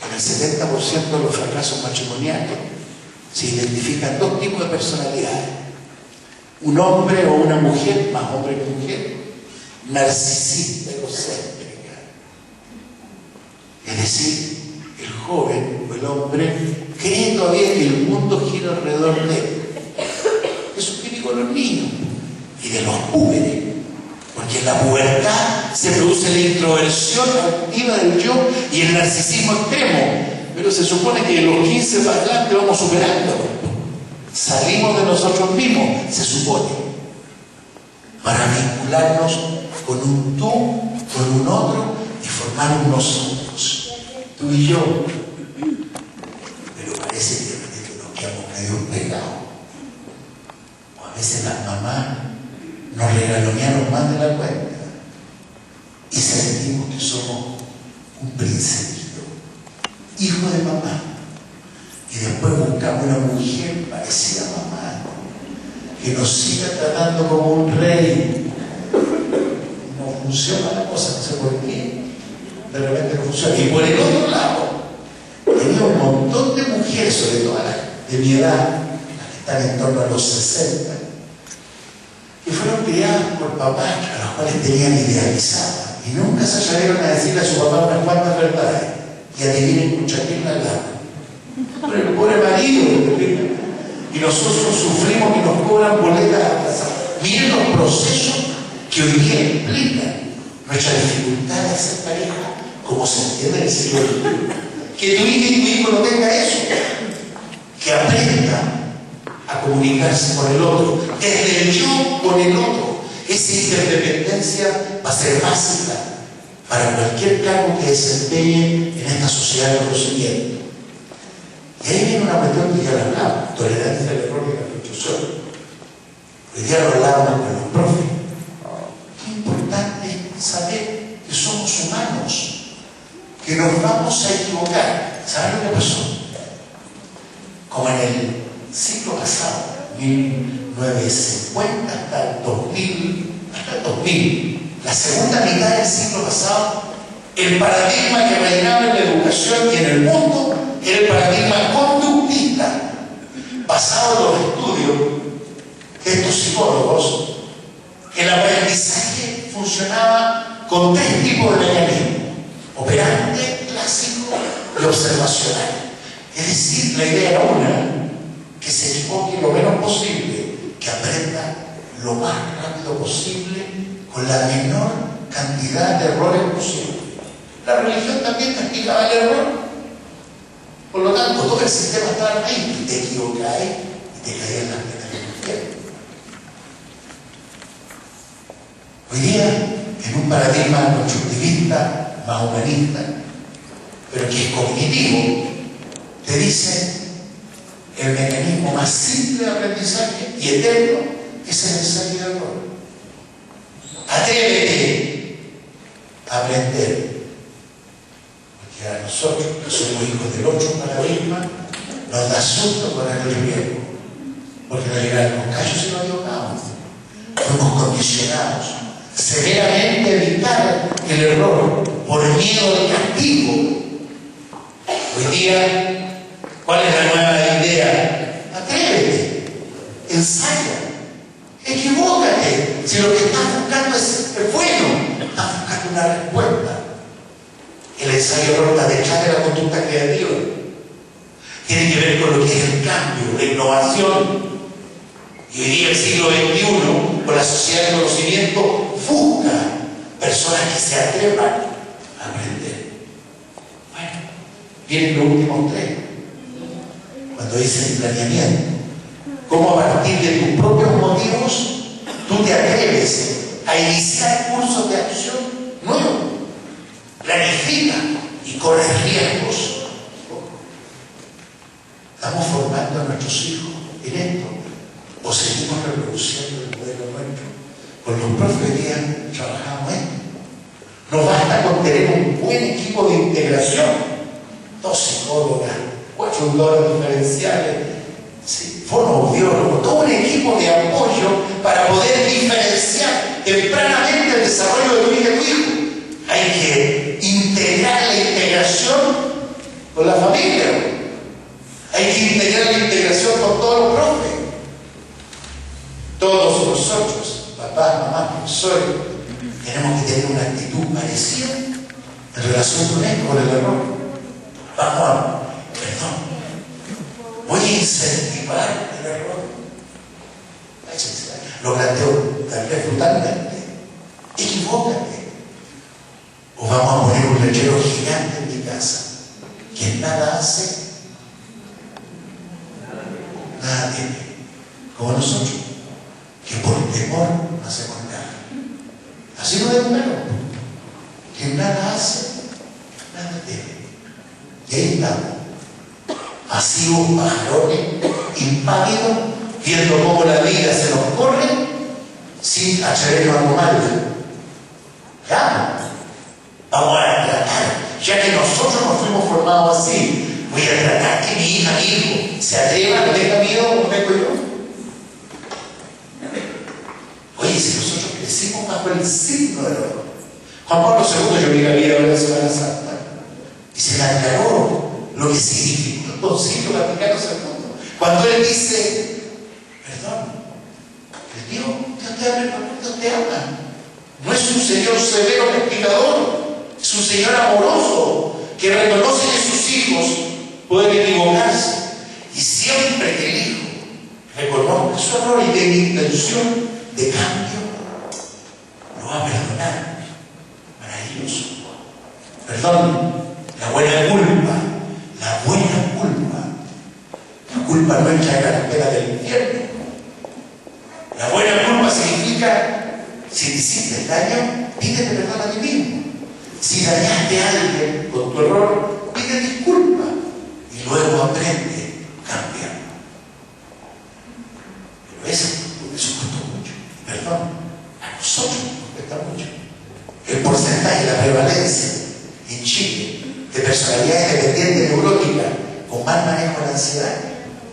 en el 70% de los fracasos matrimoniales se identifican dos tipos de personalidades: un hombre o una mujer, más hombre que mujer, narcisista, egocéntrica. Es decir, el joven o el hombre cree todavía que el mundo gira alrededor de él. Eso es típico de los niños y de los púberes, porque en la pubertad se produce la introversión activa del yo y el narcisismo extremo, pero se supone que en los 15 para adelante vamos superando. Salimos de nosotros mismos, se supone, para vincularnos con un tú, con un otro y formar un nosotros, tú y yo. Pero parece que nos quedamos medio pegados. O a veces las mamás nos regalonearon más de la cuenta y sentimos que somos un principito, hijo de mamá. Y después buscamos una mujer parecida a mamá, que nos siga tratando como un rey. No funciona la cosa, no sé por qué. De repente no funciona. Y por el otro lado, tenía un montón de mujeres, sobre todo las de mi edad, las que están en torno a los 60, que fueron criadas por papás a los cuales tenían idealizadas y nunca se atrevieron a decirle a su papá unas cuantas verdades. Y adivinen con quién la hablaba. Por el pobre marido. Y nosotros sufrimos que nos cobran boletas a casa. Miren los procesos que hoy día implican nuestra dificultad de ser pareja, como se entiende en el siglo XXI. Que tu hija y tu hijo no tengan eso. Que aprenda a comunicarse con el otro, desde el yo con el otro. Esa interdependencia va a ser básica para cualquier cargo que desempeñe en esta sociedad de conocimiento. Y ahí viene una cuestión que ya lo hablaba, tolerancia al error y la frustración. Hoy día lo hablábamos con los profes. Qué importante saber que somos humanos, que nos vamos a equivocar. ¿Saben lo que pasó? Como en el siglo pasado, 1950 hasta el 2000, la segunda mitad del siglo pasado, el paradigma que reinaba en la educación y en el mundo era el paradigma conductista, basado en los estudios de estos psicólogos. El aprendizaje funcionaba con tres tipos de mecanismos: operante, clásico y observacional. Es decir, la idea era una: que se equivoque lo menos posible, que aprenda lo más rápido posible con la menor cantidad de errores posible. La religión también castigaba el error. Por lo tanto, todo el sistema estaba ahí. Y te equivocáis y te caían las penas del infierno. Hoy día, en un paradigma constructivista, más humanista, pero que es cognitivo, te dice: el mecanismo más simple de aprendizaje y eterno es el ensayo de error. Atrévete a aprender. Porque a nosotros, que somos hijos del 8 paradigma, nos da susto correr el riesgo. Porque nos llegaron los callos y nos equivocamos. Fuimos condicionados severamente a evitar el error por miedo al castigo. Hoy día, ¿cuál es la nueva idea? Atrévete, ensaya, equivócate. Si lo que estás buscando es bueno, estás buscando una respuesta. El ensayo error está detrás de la conducta creativa. Tiene que ver con lo que es el cambio, la innovación. Y hoy día, el siglo XXI, con la sociedad del conocimiento, busca personas que se atrevan a aprender. Bueno, vienen los últimos tres. Cuando dice sin planeamiento. Cómo a partir de tus propios motivos tú te atreves a iniciar cursos de acción nuevos. Planifica y corre riesgos. ¿Estamos formando a nuestros hijos en esto? ¿O seguimos reproduciendo el modelo nuestro? Con los profes hoy día trabajamos esto. No basta con tener un buen equipo de integración. 2 psicólogas, 4 autores diferenciales, sí, fonoaudiólogos, todo un equipo de apoyo para poder diferenciar tempranamente el desarrollo de tu hija y tu hijo. Hay que integrar la integración con la familia. Hay que integrar la integración con todos los profes. Todos nosotros, papás, mamás, profesores, tenemos que tener una actitud parecida en relación con esto, con el error. Perdón, voy a incentivar el error. Lo planteo tal vez brutalmente. Equivócate. O vamos a poner un lechero gigante en mi casa. Quien nada hace, nada tiene. Como nosotros, que por temor no hacemos nada. Así lo demuestro. Quien nada hace, nada tiene. Y ahí estamos, pasivos, pajarones, impávidos, viendo cómo la vida se nos corre sin atrevernos a tomarla. Ya, vamos a tratar, ya que nosotros nos fuimos formados así, voy a tratar que mi hija, mi hijo, se atreva, no tenga miedo como tengo yo. Oye, si nosotros crecimos bajo el signo del error. Juan Pablo II, yo vi la vida de la Semana Santa, y se me aclaró lo que significa el Concilio Vaticano II. Cuando él dice, perdón, Dios te ama. No es un Señor severo castigador, es un Señor amoroso que reconoce que sus hijos pueden equivocarse. Y siempre que el hijo reconozca su error y tenga intención de cambio, lo va a perdonar. Maravilloso. Perdón. La buena culpa, la buena culpa. La culpa no entra en la cartera del infierno. La buena culpa significa, si te hiciste daño, pídete perdón a ti mismo. Si dañaste a alguien con tu error, pide disculpa y luego aprende a cambiar. Pero eso costó mucho. Perdón, a nosotros nos cuesta mucho. El porcentaje, la prevalencia en Chile de personalidades dependientes neuróticas con mal manejo de la ansiedad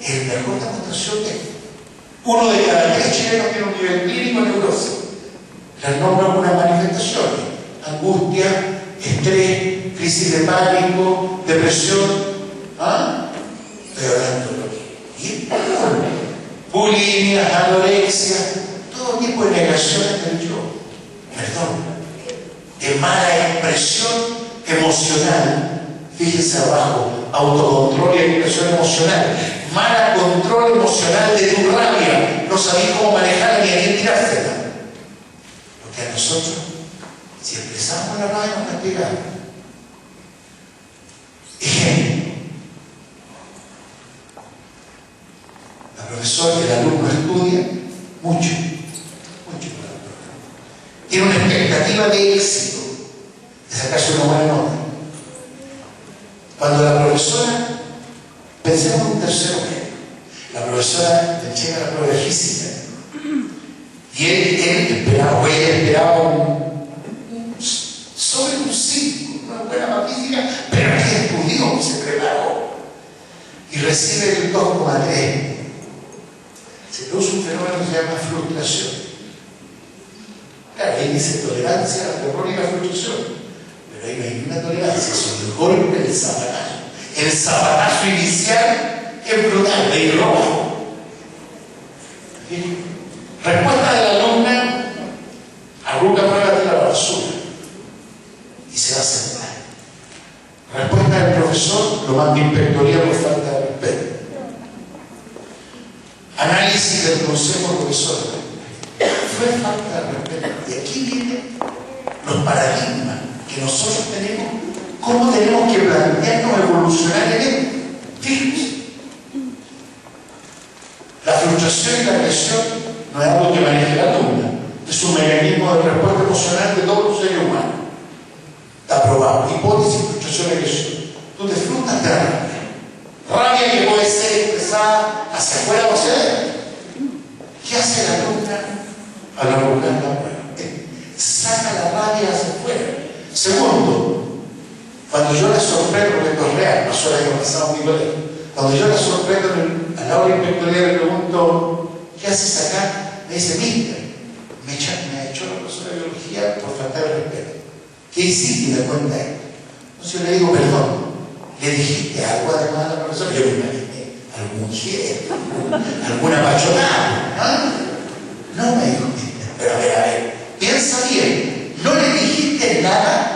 es la mejor demostración de esto. 1 de cada 3 chilenos tiene un nivel clínico de neurosis. Les nombro algunas manifestaciones: angustia, estrés, crisis de pánico, depresión. Estoy hablando de lo que es bulimia, anorexia, todo tipo de negaciones del yo. Perdón, de mala expresión emocional. Fíjense abajo, autocontrol y expresión emocional. Mal control emocional de tu rabia. No sabéis cómo manejarla ni a quién tirársela. Porque a nosotros, si expresamos la rabia, nos castigamos. Ejemplo. La profesora, el alumno estudia mucho. Tiene una expectativa de éxito, de sacarse una buena nota. Cuando la profesora, pensemos en un tercero medio, la profesora le llega la prueba de física y él esperaba, o ella esperaba sobre un 5, una buena magnífica, pero aquí estudió, se preparó y recibe el 2,3. Se produce un fenómeno que se llama frustración. Claro, ahí dice tolerancia al error y la frustración, pero ahí no hay ninguna tolerancia, son el golpe del zapatazo. El zapatazo inicial es brutal, de rojo. Respuesta de la alumna: arruga, prueba de la basura y se va a sentar. Respuesta del profesor: lo manda a inspectoría por falta de respeto. Análisis del consejo profesor: fue falta de respeto. Y aquí vienen los paradigmas que nosotros tenemos, cómo tenemos que plantearnos evolucionar en él. Fíjense, frustración y la agresión no es algo que maneje la alumna, es un mecanismo de respuesta emocional de todos los seres humanos. Está probado. Hipótesis, frustración y agresión. Tú te frustras, te da rabia. Rabia que puede ser expresada hacia afuera o hacia adentro. ¿Qué hace la alumna al arrojar la prueba? Saca la rabia hacia afuera. Segundo, cuando yo la sorprendo, porque esto es real, pasó el año pasado en mi colegio, cuando yo la sorprendo al aula inspectoría le pregunto, ¿qué haces acá? Me dice, mister, me echó la profesora de biología por faltar el respeto. ¿Qué hiciste? Y me cuenta él. Entonces yo le digo, perdón, ¿le dijiste algo además a la profesora? Yo me imaginé, algún gesto, alguna pachotada, ¿no? No, me dijo, pero a ver, piensa bien, ¿no le dijiste nada?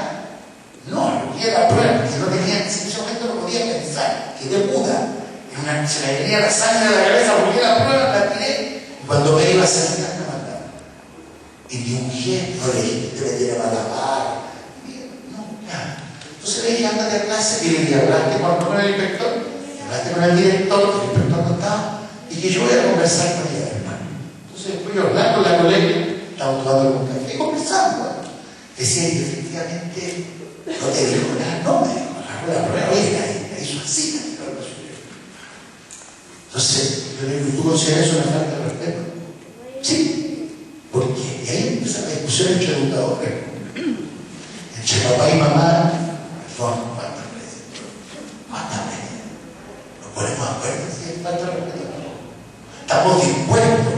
No, porque la prueba, porque no tenía, en ese momento no podía pensar, quedé muda, se me venía la sangre de la cabeza, porque la prueba la tiré, y cuando me iba a sentar me mandaba. Y ni un gesto, no le dijiste, te metieron a la barra. Entonces le dije, ándate a clase, y le hablaste con el inspector, hablaste con el director, el inspector no estaba, y que yo voy a conversar con ella, hermano. Entonces después yo hablar con la colega, estábamos tomando un café, conversando. Decía que efectivamente no te dijo nada, no me dijo, la prueba, oye, la hizo así, entonces yo le digo, ¿tú consideras eso una falta de respeto? Sí. ¿Por qué? Y ahí empieza la discusión entre educadores, entre papá y mamá. ¿Cuántas veces? Nos ponemos de acuerdo si es falta de respeto. Estamos dispuestos,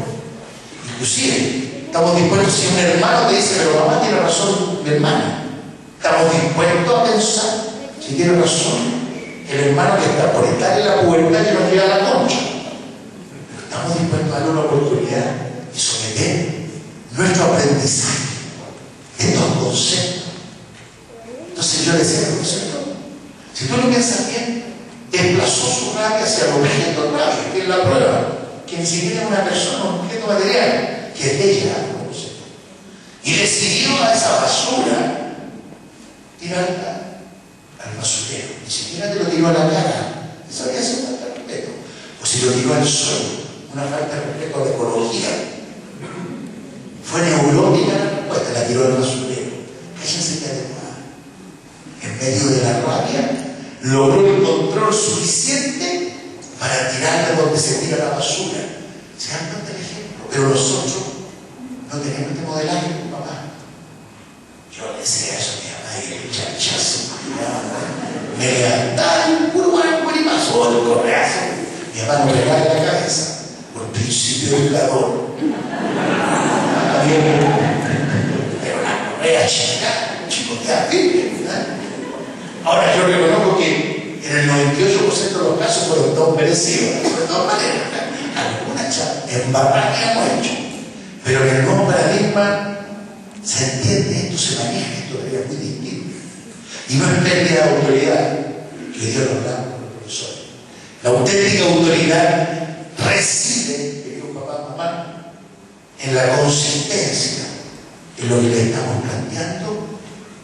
inclusive, estamos dispuestos si un hermano te dice, pero mamá tiene razón, mi hermana. Estamos dispuestos a pensar si tiene razón el hermano que está por estar en la pubertad que nos lleva a la concha. Pero estamos dispuestos a darle una oportunidad y someter nuestro aprendizaje de estos conceptos. Entonces yo le decía, profesor, si tú lo piensas bien, desplazó su rabia hacia el objeto de rabia, que es la prueba, que ni siquiera es una persona, un objeto material, que es de ella, y decidió a esa basura tirarla al basurero. Ni siquiera te lo tiró a la cara. Eso habría sido falta de respeto. O si lo tiró al suelo, una falta de respeto a la ecología. Fue neurótica la respuesta, la tiró al basurero. Cállense que adecuada. En medio de la rabia, logró el control suficiente para tirarla donde se tira la basura. ¿Se dan cuenta del ejemplo? Pero nosotros no tenemos este modelaje con papá. Yo le decía eso a mi mamá y el chachazo. Me levantaba un puro guarimazo o el correazo. Mi mamá me regala la cabeza por principio educador. Pero la correa chicotea firme. Ahora yo reconozco que en el 98% de los casos fueron todos merecidos, de todas maneras. Alguna embarrada que hemos hecho. Pero en el nuevo paradigma se entiende, esto se maneja, esto es muy distinto. Y no es pérdida de autoridad, que hoy día lo hablamos con los profesores. La auténtica autoridad reside, querido papá, mamá, en la consistencia en lo que le estamos planteando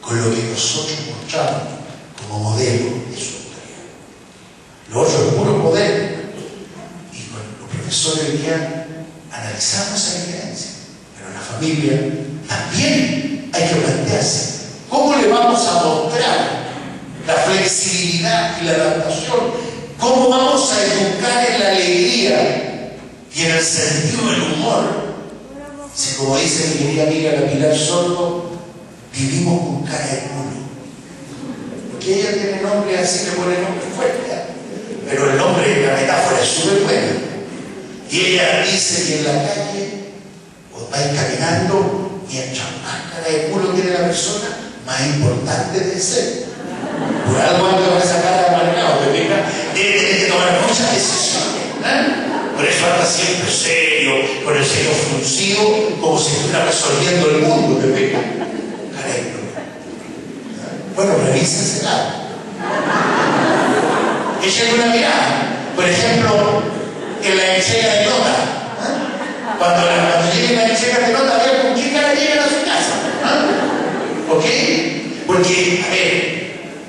con lo que nosotros mostramos como modelo de su autoridad. Lo otro es puro poder. Y con los profesores hoy día analizamos esa diferencia. Pero en la familia también hay que plantearse cómo le vamos a mostrar la flexibilidad y la adaptación, cómo vamos a educar en la alegría y en el sentido del humor. Si, como dice mi querida amiga la Pilar Sordo, vivimos con cara de culo. Porque ella tiene nombre así, le pone nombre fuerte, pero el nombre, la metáfora es súper buena. Y ella dice que en la calle vais caminando, mientras más cara de culo tiene la persona, más importante debe ser. Por algo anda con esa cara de amargado, debe tener que tomar muchas decisiones. Por eso anda siempre serio, con el ceño fruncido, como si estuviera resolviendo el mundo, debe. Cara de culo. Bueno, revísensela. Échenle una mirada. Por ejemplo, en la entrega de nota. Cuando lleguen las entregas de nota, vean con qué cara llegan a su casa. ¿Ok? Porque, a ver,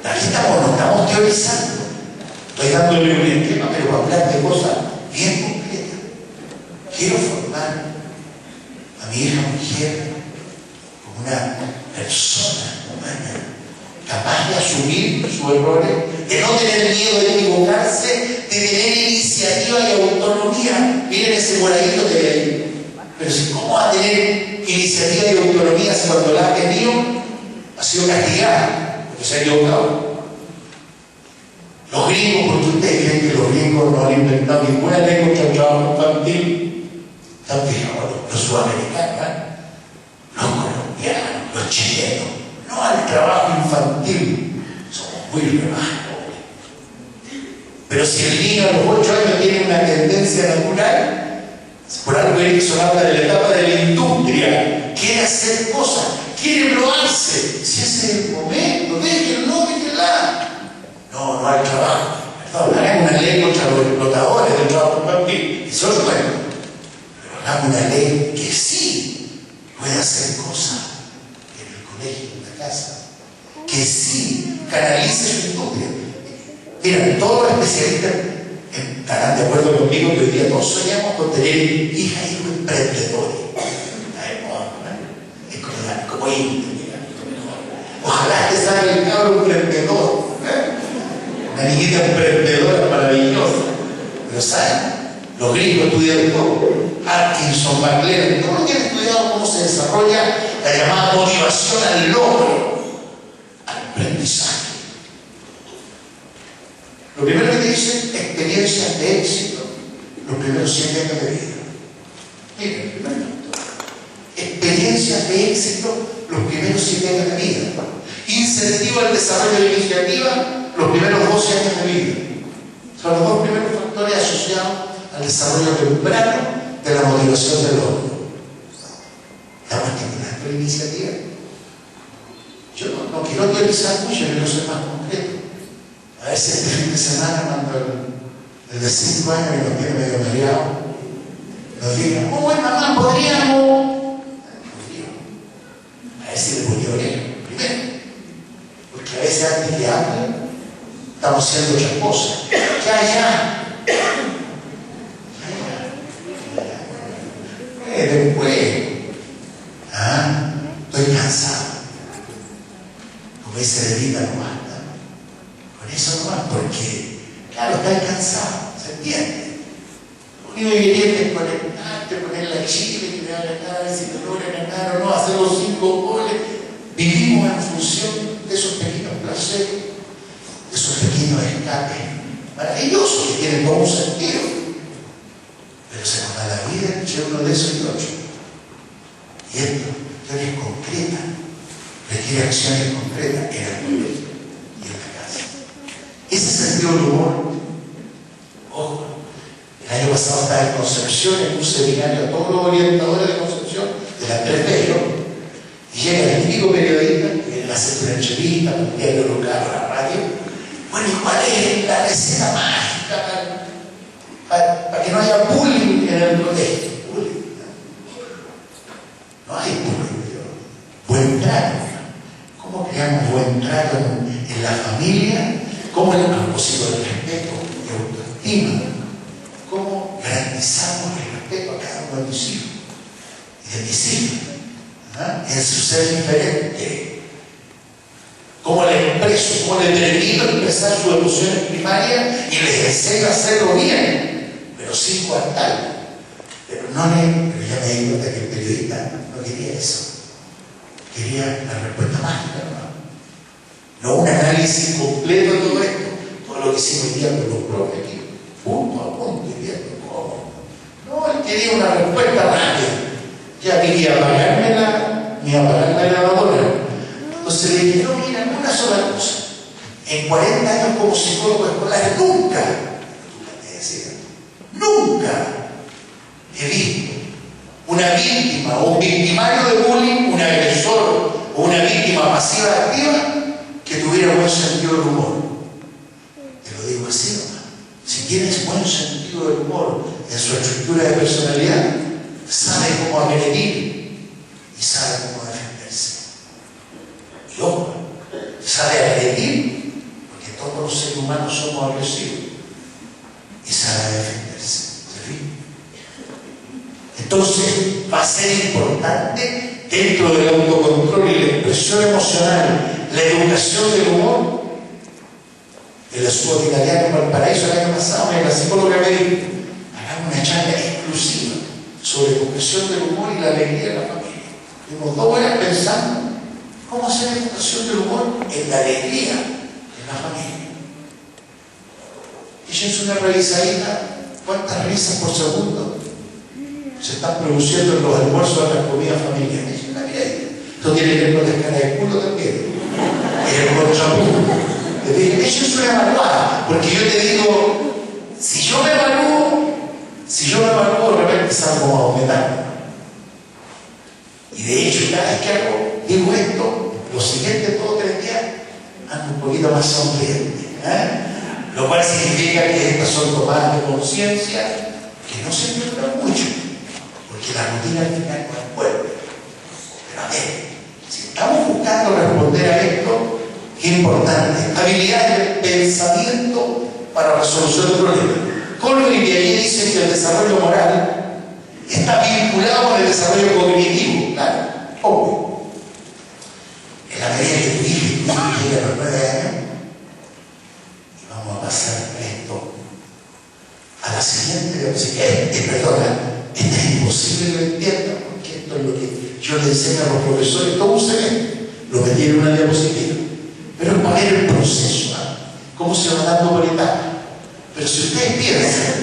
aquí no estamos teorizando. Estoy dándole un esquema, pero para hablar de cosas bien concretas. miedo de equivocarse, de tener iniciativa y autonomía. Miren ese moradito que hay ahí. Pero si, ¿cómo va a tener iniciativa y autonomía si cuando la ha tenido ha sido castigada porque se ha equivocado? Los gringos, porque ustedes creen que los gringos no han inventado ninguna ley contra el trabajo infantil. Están fijados, los sudamericanos, los colombianos, los chilenos, no al trabajo infantil. Somos muy rebajados. Pero si el niño a los 8 años tiene una tendencia natural, por algo Erickson habla de la etapa de la industria, quiere hacer cosas, quiere probarse. Si ese es el momento, déjenlo, déjenla. No al trabajo. Perdón, hagamos una ley contra los explotadores del trabajo infantil. Eso es bueno. Pero hagamos una ley que sí puede hacer cosas en el colegio, en la casa. Que sí canalice su industria. Mira, todos los especialistas estarán de acuerdo conmigo que hoy día todos soñamos con tener hijas e hijos emprendedores. Es como ojalá que salga el cabro emprendedor. Una niñita emprendedora maravillosa. Pero ¿saben? Los gringos estudian todo. Atkinson, McLaren, todos los que han estudiado cómo se desarrolla la llamada motivación al logro, al aprendizaje. Lo primero que te dicen, experiencias de éxito, los primeros 7 años de vida. Miren, primero, experiencias de éxito, los primeros 7 años de vida. Incentivo al desarrollo de iniciativa, los primeros 12 años de vida. Son los 2 primeros factores asociados al desarrollo temprano de la motivación del hombre. ¿Estamos estimulando la iniciativa? Yo no quiero teorizar mucho, quiero ser más concreto. A ver si este fin de semana, cuando el de 5 años y nos tiene medio mareado, nos diga, oh, bueno, mamá, podríamos. A ver si le ponía oreja primero. Porque a veces antes que hable, estamos haciendo otras cosas. Ya. Después, estoy cansado. Como dice Levita, no basta. Con eso no basta, porque, claro, estás cansado, ¿se entiende? Lo único que querías es conectarte, poner la chile, que te va a ganar, si te logra ganar o no, hacer los 5 goles. Vivimos en función de esos pequeños placeres, de esos pequeños escapes maravillosos que tienen todo un sentido. Pero se nos da la vida entre uno de esos y otro. Y esto, acciones concretas, requiere acciones concretas en el colegio y en la casa. Ese sentido del humor, ojo, el año pasado estaba en Concepción, en un seminario a todos los orientadores de Concepción, de la 3 Bello, y llega el típico periodista, que le hace una entrevista, un diario local, la radio. Bueno, ¿y cuál es la receta mágica para que no haya bullying en el colegio? Bullying. No hay bullying. Buen trato. ¿Cómo creamos buen trato en la familia? ¿Cómo le propósito del respeto y autoestima? ¿Cómo garantizamos el respeto a cada uno de mis hijos y de mis hijas? En su ser diferente. ¿Cómo le expreso? ¿Cómo le permito expresar sus emociones primarias y les enseño a hacerlo bien? Pero sin coartarlo. Pero ya me di cuenta que el periodista no quería eso. Quería la respuesta mágica, no un análisis completo de todo esto. Todo lo que hicimos hoy día con los profes aquí, punto a punto, y viendo cómo. No, él quería una respuesta rápida. Ya quería apagarme la lavadora. Entonces le dije, no, mira, una sola cosa. En 40 años como psicólogo escolar, nunca he visto una víctima o un victimario de bullying, un agresor o una víctima pasiva activa que tuviera buen sentido del humor. Te lo digo así nomás. Si tienes buen sentido del humor en su estructura de personalidad, sabe cómo agredir y sabe cómo defenderse. Y ojo, sabe agredir, porque todos los seres humanos somos agresivos, y sabe defenderse. ¿Se fijan? Entonces, va a ser importante dentro del autocontrol y la expresión emocional, la educación del humor, En la Scuola Italiana en Valparaíso el año pasado, la psicóloga me dijo, hagamos una charla exclusiva sobre educación del humor y la alegría de la familia. Tuvimos 2 horas pensando cómo hacer educación del humor en la alegría de la familia. Ella hizo una revisadita, ¿cuántas risas por segundo se están produciendo en los almuerzos de las comidas familiares? Ella la mira ahí. Esto tiene que ver con la cara de culo también. El contrapunto. Le dije, ella es una evaluada, porque yo te digo, si yo me evalúo, de repente salgo a aumentar. Y de hecho, cada vez que digo esto, los siguientes 2 o 3 días ando un poquito más sonriente. Lo cual significa que estas son tomadas de conciencia que no se pierdan mucho, porque la rutina al final no es buena. Pero a ver, si estamos buscando responder a esto, qué importante, habilidades de pensamiento para resolución del problema. Colvin de ahí dice que el desarrollo moral está vinculado con el desarrollo cognitivo, claro, obvio. En la medida que tu hijo llega a los 9 años, y vamos a pasar esto a la siguiente diapositiva. Perdona, esto es imposible que lo entiendan, porque esto es lo que yo le enseño a los profesores todo un semestre, lo metí en una diapositiva. Pero es para ver el proceso, cómo se va dando por etapas. Pero si ustedes piensan,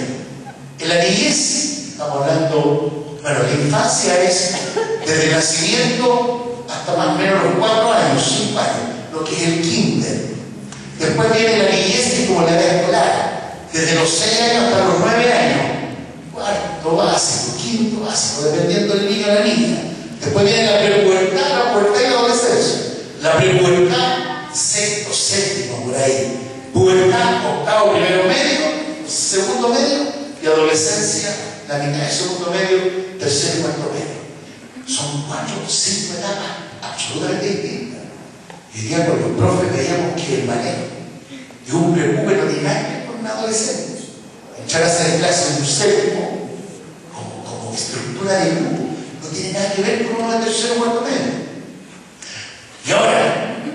en la niñez, estamos hablando, bueno, la infancia es desde el nacimiento hasta más o menos los 4 años, 5 años, lo que es el kinder. Después viene la niñez, que es como la edad escolar, desde los 6 años hasta los 9 años, 4º básico, 5º básico, dependiendo del niño o la niña. Después viene la prepubertad, la pubertad y la adolescencia. La prepubertad, 6º, 7º, por ahí. Pubertad, 8º, primero medio, 2º medio, y adolescencia, la mitad de 2º medio, 3º y 4º medio. Son 4 o 5 etapas absolutamente distintas. Y hoy día con los profes veíamos que el manejo de un prepúber no tiene nada que ver con un adolescente. Entrar a hacer clases en un 7º, como estructura de grupo, no tiene nada que ver con uno de 3º o 4º medio. Y ahora,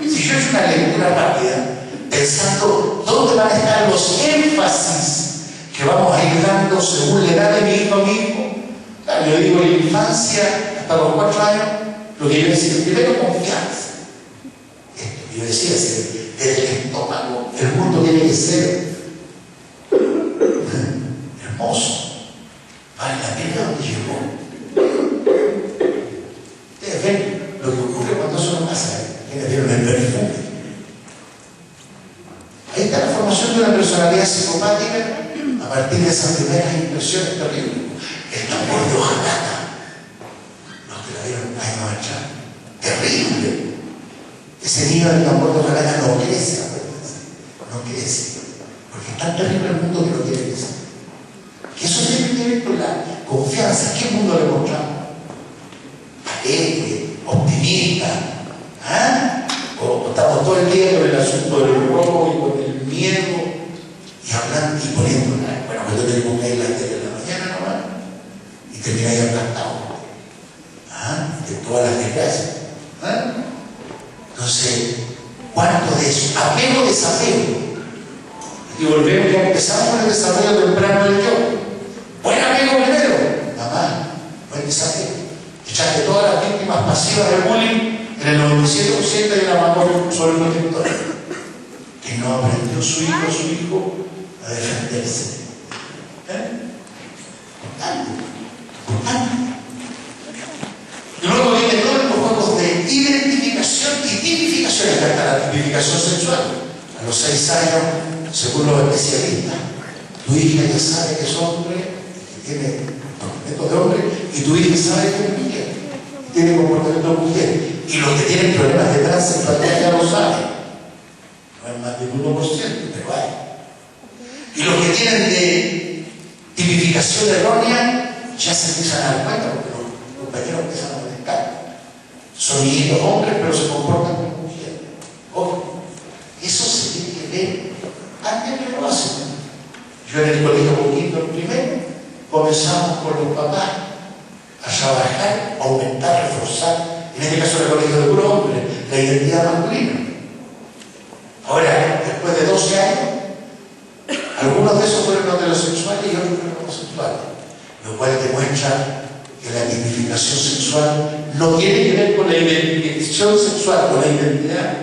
si yo he hecho una lectura rápida, pensando dónde van a estar los énfasis que vamos a ir dando según la edad de mi hijo a mi hijo, claro, yo digo en la infancia hasta los 4 años, lo que yo decía, primero confianza. Esto que yo decía, desde el estómago, el mundo tiene que ser hermoso, vale la pena donde llegó. Ustedes ven lo que ocurre cuando eso no pasa, que vieron el perfume. Ahí está la formación de una personalidad psicopática a partir de esas primeras impresiones terribles. El tambor de hojalata, los que la vieron años atrás, terrible. Ese niño del tambor de hojalata no crece, no crece, porque es tan terrible el mundo que no quiere crecer. Que eso tiene que ver con la confianza. ¿Qué mundo le mostramos? Alegre, optimista, o estamos todo el día con el asunto del robo y con el miedo y hablando y poniendo, bueno, cuando tenemos que ir a la tele en la mañana nomás y termináis aplastado de todas las desgracias. Entonces, ¿cuánto de eso? Apego, desapego. Y volvemos, ya empezamos con el desarrollo temprano del yo. Buen apego primero, mamá, buen desapego. Echaste todas las víctimas pasivas del bullying en el 97% de la mamá sobreprotectora, que no aprendió su hijo a defenderse. Importante. Y luego viene todos los juegos de identificación y tipificación. Acá está la tipificación sexual. A los 6 años, según los especialistas, tu hija ya sabe que es hombre, que tiene comportamiento de hombre, y tu hija sabe que es mujer, tiene comportamiento de mujer. Y los que tienen problemas de transexualidad ya lo saben. No es más del 1%, pero hay. Y los que tienen de tipificación errónea ya se empiezan a dar cuenta porque los compañeros empiezan a molestar. Son hijitos hombres, pero se comportan como mujeres. Ojo, eso se tiene que ver antes que lo hacen. Yo en el colegio poquito, el primero, comenzamos con los papás a trabajar, a aumentar, reforzar, en este caso el colegio de puro hombre, la identidad masculina. Ahora, después de 12 años, Algunos de esos fueron heterosexuales y otros fueron homosexuales, lo cual demuestra que la tipificación sexual no tiene que ver con la identificación sexual, con la identidad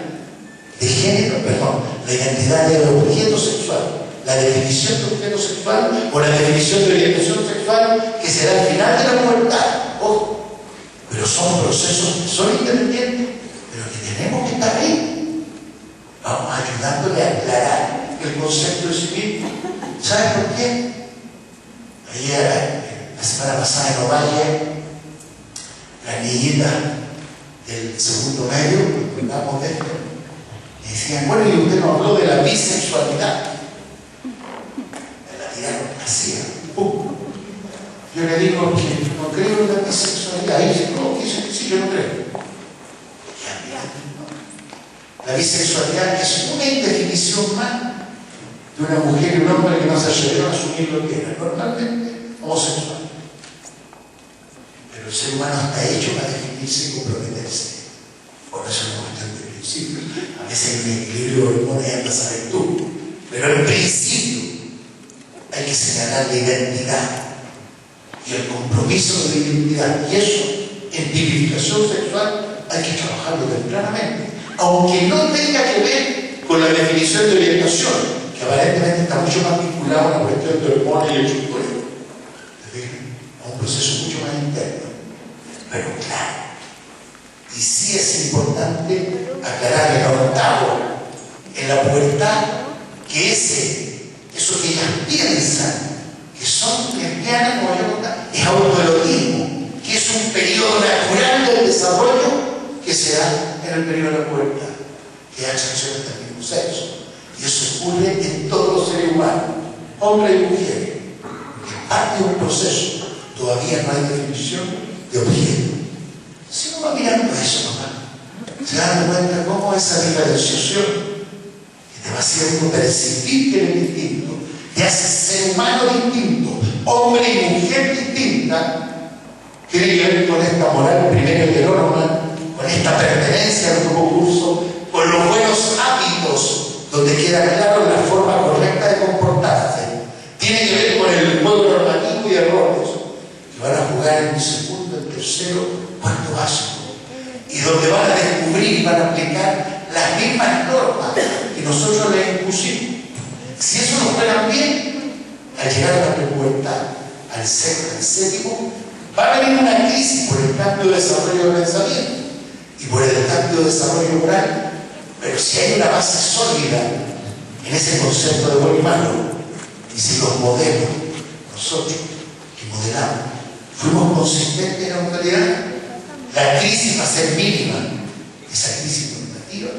de género, perdón, la identidad de objeto sexual, la definición de objeto sexual o la definición de orientación sexual que se da al final de la pubertad. Ojo, pero son procesos que son independientes, pero que tenemos que estar ahí. Vamos ayudándole a aclarar el concepto de sí mismo. ¿Sabes por qué? Ayer, la semana pasada en Ovalle, las niñitas del segundo medio, cuando hablamos de esto, me decían, bueno, y usted nos habló de la bisexualidad. Me la tiraron así, ¡pum! Yo le digo que no creo en la bisexualidad. Y dice, no, dice que sí, yo no creo. Ya, mira, no. La bisexualidad es una indefinición más de una mujer y un hombre que no se atrevieron a asumir lo que era normalmente homosexual. Pero el ser humano está hecho para definirse y comprometerse. Por eso es una cuestión de principio. A veces hay un equilibrio de hormonas y anda a saber tú. Pero en principio hay que señalar la identidad y el compromiso de la identidad. Y eso, en tipificación sexual, hay que trabajarlo tempranamente. Aunque no tenga que ver con la definición de orientación, que aparentemente está mucho más vinculado a la cuestión de hormonas y el chutoreo. A un proceso mucho más interno. Pero claro, y sí es importante aclarar en octavo, en la pubertad, que eso que ellas piensan, que son lesbianas, como yo contaba, es autoerotismo, que es un periodo natural del desarrollo que se da en el periodo de la pubertad, que hay atracciones del mismo sexo. Y eso ocurre en todos los seres humanos, hombres y mujeres. Es parte de un proceso. Todavía no hay definición de objeto. Si uno va mirando eso, ¿no? Se da cuenta cómo esa diferenciación que te va haciendo percibir que eres distinto, te hace ser humano distinto, hombre y mujer distinta, tiene que ver con esta moral primero heterónoma, con esta pertenencia al grupo curso, con los buenos hábitos, donde queda claro la forma correcta de comportarse. Tiene que ver con el juego normativo y errores que van a jugar en el segundo, el tercero, cuarto básico, y donde van a descubrir y van a aplicar las mismas normas que nosotros les impusimos. Si eso no fuera bien, al llegar a la prepubertad, al sexto, al séptimo, va a venir una crisis por el cambio de desarrollo de pensamiento y por el cambio de desarrollo moral. Pero si hay una base sólida en ese concepto de buen y malo, y si los modelos, nosotros que modelamos, fuimos consistentes en la autoridad, la crisis va a ser mínima. Esa crisis normativa,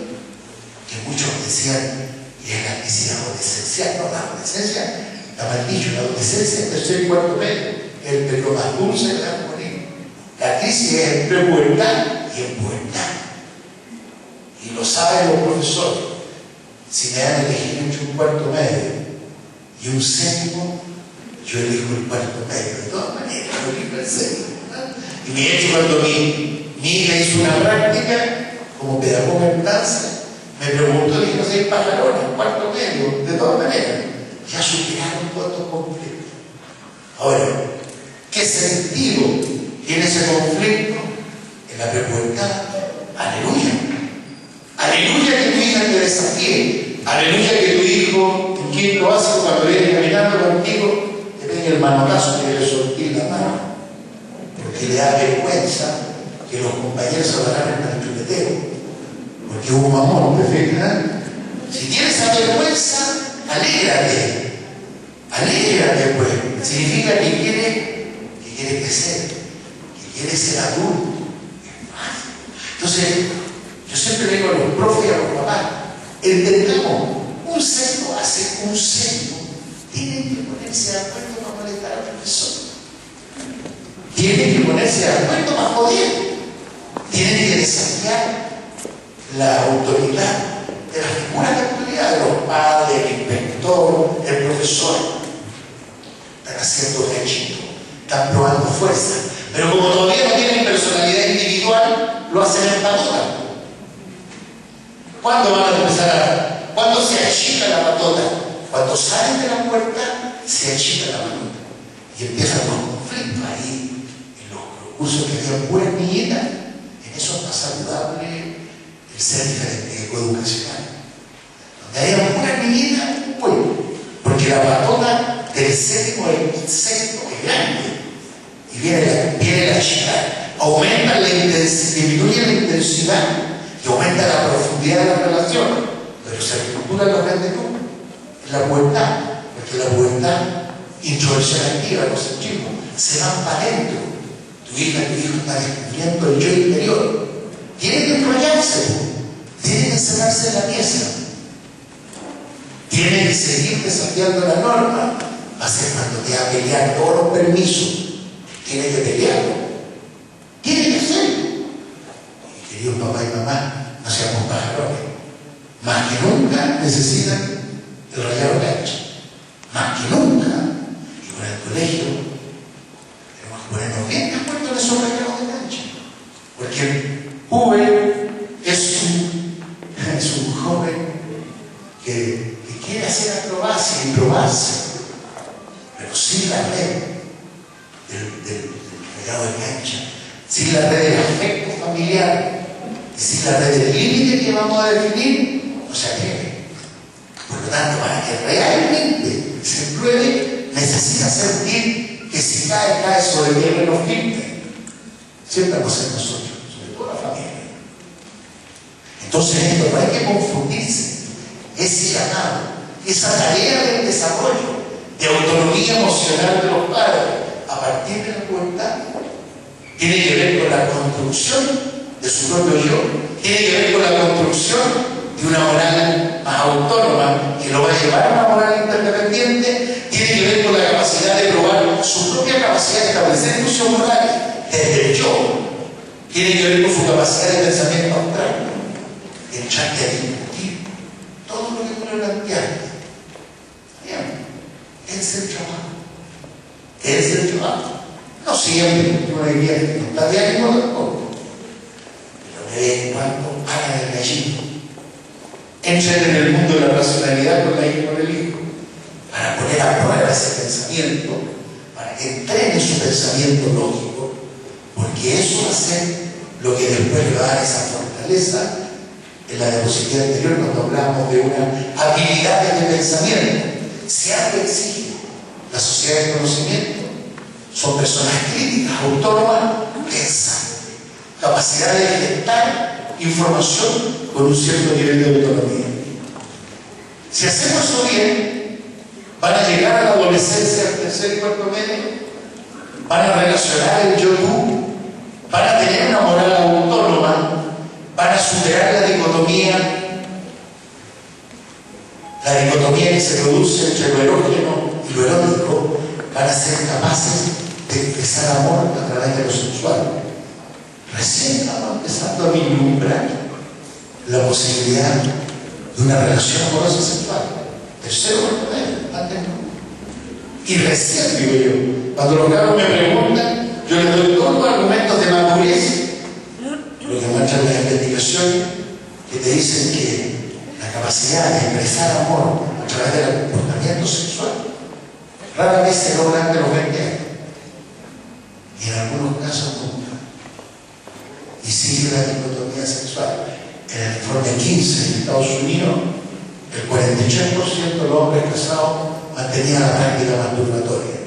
que muchos decían, y es la crisis adolescencial, no, la adolescencia, está mal dicho, la adolescencia es tercer y cuarto medio, es el periodo más dulce de la comunidad. La crisis es entre pubertad y en pubertad. Y lo saben los profesores. Si me dan a elegir entre un cuarto medio y un séptimo, yo elijo el cuarto medio. De todas maneras, yo elijo el séptimo. Y de hecho, cuando mi hija hizo una práctica como pedagoga en danza, me preguntó, dijo, si hay pajarones, cuarto medio, de todas maneras. Ya superaron todos estos conflictos. Ahora, ¿qué sentido tiene ese conflicto en la prepubertad? Aleluya. Aleluya que tu hija te desafíe. Aleluya que tu hijo, en quinto básico, cuando viene caminando contigo, te pegue el manotazo y le sortí la mano. Porque le da vergüenza que los compañeros se agarren al chupeteo. Porque hubo un amor, ¿te fijas? Si tienes esa vergüenza, alégrate. Alégrate, pues. Significa que quiere crecer, que quiere ser adulto. Entonces, yo siempre le digo a los profes y a los papás, entendamos, un centro hace un centro. Tienen que ponerse de acuerdo para molestar al profesor. Tienen que ponerse de acuerdo para joder. Tienen que desafiar la autoridad de las figuras de autoridad, de los padres, el inspector, el profesor. Están haciendo éxito, están probando fuerza. Pero como todavía no tienen personalidad individual, lo hacen en patota. ¿Cuándo van a empezar a...? ¿Cuándo se achica la patota? Cuando salen de la puerta, se achica la mano y empiezan los conflictos ahí, en los cursos que había puras niñitas. En eso es más saludable el ser diferente, ecoeducacional. Donde haya puras niñitas, bueno, porque la patota del séptimo al sexto es grande y viene la chica, aumenta la intensidad, disminuye la intensidad y aumenta la profundidad de la relación, pero se estructura lo grande tú en la pubertad, porque la pubertad, introversión activa, conceptismo, se van para adentro. Tu hija, tu hijo está descubriendo el yo interior. Tiene que enrollarse, tiene que encerrarse en la pieza, tiene que seguir desafiando la norma. Va a ser cuando te va a pelear todos los permisos. Tiene que pelearlo, tiene que hacerlo. Y queridos papá y mamá, no seamos pajarones. Más que nunca necesitan el rayado cancha. Más que nunca. Y con el colegio tenemos que ponernos bien de acuerdo en esos rayados de cancha. Porque el joven es un joven que quiere hacer acrobacia y probarse, pero sin la red del rayado de cancha, sin la red del afecto familiar y sin la red del límite que vamos a definir, no se atreve. Por lo tanto, para que realmente se pruebe, necesita sentir que si cae sobre terreno firme. Siempre vamos a ser nosotros, sobre todo la familia. Entonces, esto no hay que confundirse. Ese llamado, esa tarea del desarrollo, de autonomía emocional de los padres, a partir de la pubertad, tiene que ver con la construcción de su propio yo, tiene que ver con la construcción de una moral más autónoma que lo va a llevar a una moral interdependiente, tiene que ver con la capacidad de probar su propia capacidad de establecer juicios morales desde el yo, tiene que ver con su capacidad de pensamiento abstracto, de echarte a discutir todo lo que tú le planteaste. Es el trabajo. Es el trabajo. No siempre, yo le diría que no está de ánimo tampoco. Pero de vez en cuando hagan el gallito. Entren en el mundo de la racionalidad con el hijo, para poner a prueba ese pensamiento, para que entrene su pensamiento lógico, porque eso va a ser lo que después le va a dar esa fortaleza en la diapositiva anterior cuando hablábamos de una habilidad de pensamiento. Si algo exige la sociedad de conocimiento, son personas críticas, autónomas, pensantes, capacidad de gestar información con un cierto nivel de autonomía. Si hacemos eso bien, van a llegar a la adolescencia, al tercer y cuarto medio, van a relacionar el yo-tú, van a tener una moral autónoma, van a superar la dicotomía que se produce entre lo erógeno y lo erótico, van a ser capaces de expresar amor a través de lo sexual. Recién estamos empezando a vislumbrar la posibilidad de una relación amorosa sexual. Tercero cuarto medio, antes no. Y recién, digo yo, cuando los cabros me preguntan, yo les doy todos los argumentos de madurez, lo que muestran las investigaciones que te dicen que la capacidad de expresar amor a través del comportamiento sexual rara vez se logra ante los 20 años, y en algunos casos nunca. Y sigue la dicotomía sexual. En el informe 15 de Estados Unidos, el 43% de los hombres casados mantenían la práctica masturbatoria.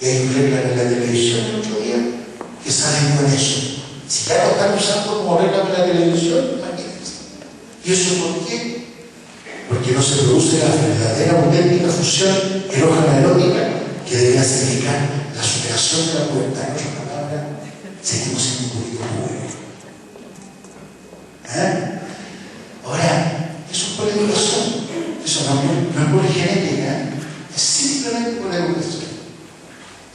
Y hay un regla en la televisión el otro día que salen con eso. Si ya lo están usando como regla en la televisión, imagínense. ¿Y eso por qué? Porque no se produce la verdadera auténtica fusión erógeno-erótica que debería significar la superación de la pubertad. En otras palabras, seguimos siendo un poquito públicos. Ahora, eso es por educación, eso no es por genética, es simplemente por educación.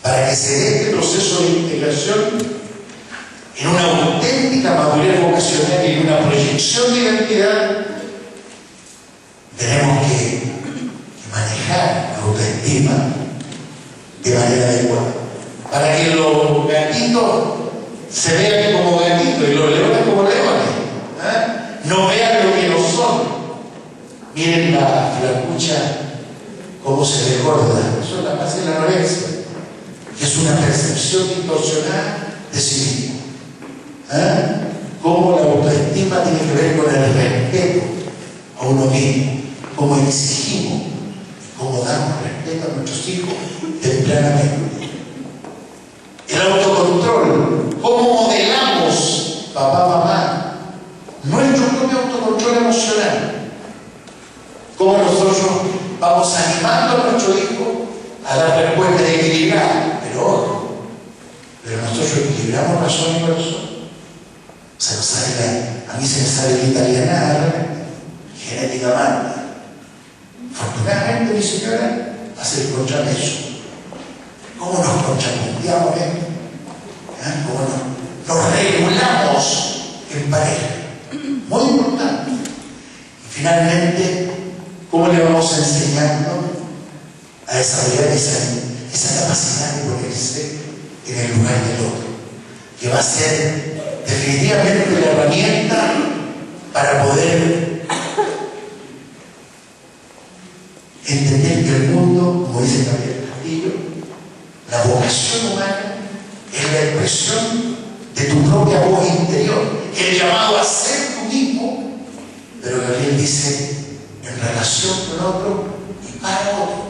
Para que se dé este proceso de integración en una auténtica madurez vocacional y en una proyección de identidad, tenemos que manejar la autoestima de manera adecuada. Para que los gatitos se vean como gatitos y los leones como leones. No vean lo que no son. Miren la flacura escucha cómo se recuerda. Eso es la base de la anorexia, que es una percepción distorsionada de sí mismo. Cómo la autoestima tiene que ver con el respeto a uno mismo, cómo exigimos, cómo damos respeto a nuestros hijos tempranamente. El autocontrol, cómo modelamos, papá, mamá, nuestro propio autocontrol emocional. Cómo nosotros vamos animando a nuestro hijo a dar respuestas equilibradas, pero nosotros equilibramos razón y corazón. Se nos sale a mí se me sale el italianar genéticamente. Afortunadamente mi señora hace el contrapeso. ¿Cómo nos contrapunteamos? ¿Cómo nos regulamos en pareja? Muy importante. Y finalmente, ¿cómo le vamos enseñando a desarrollar esa capacidad de ponerse en el lugar del otro? Que va a ser definitivamente la herramienta para poder entender que el mundo, como dice Gabriel Castillo, la vocación humana es la expresión de tu propia voz interior, el llamado a ser tú mismo, pero Gabriel dice en relación con otro y para otro.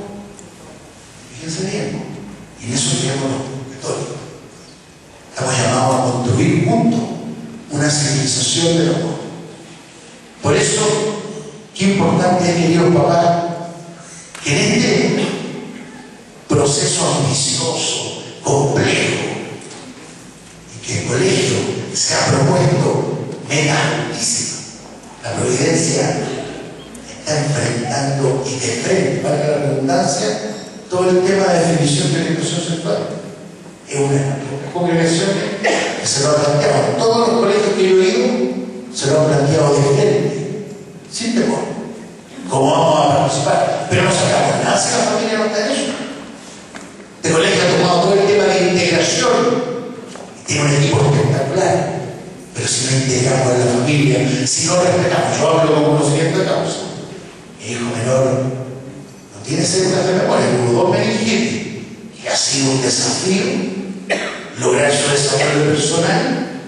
Fíjense bien, y en eso tenemos los católicos. Estamos llamados a construir juntos una civilización del amor. Por eso, qué importante es, queridos papás, que en este proceso ambicioso, complejo, y que el colegio se ha propuesto metas altísimas, la Providencia está enfrentando y de frente, valga la redundancia, todo el tema de definición de la educación sexual. Es una congregación que se lo ha planteado. Todos los colegios que yo he ido se lo han planteado de frente, sin temor. ¿Cómo vamos a participar? Pero no sacamos nada si la familia no está en eso. Este colegio ha tomado todo el tema de integración y tiene un equipo espectacular. Pero si no integramos a la familia, si no respetamos, yo hablo con conocimiento de causa. Mi hijo menor no tiene células de memoria, tuvo 2 meningitis, y ha sido un desafío lograr su desarrollo personal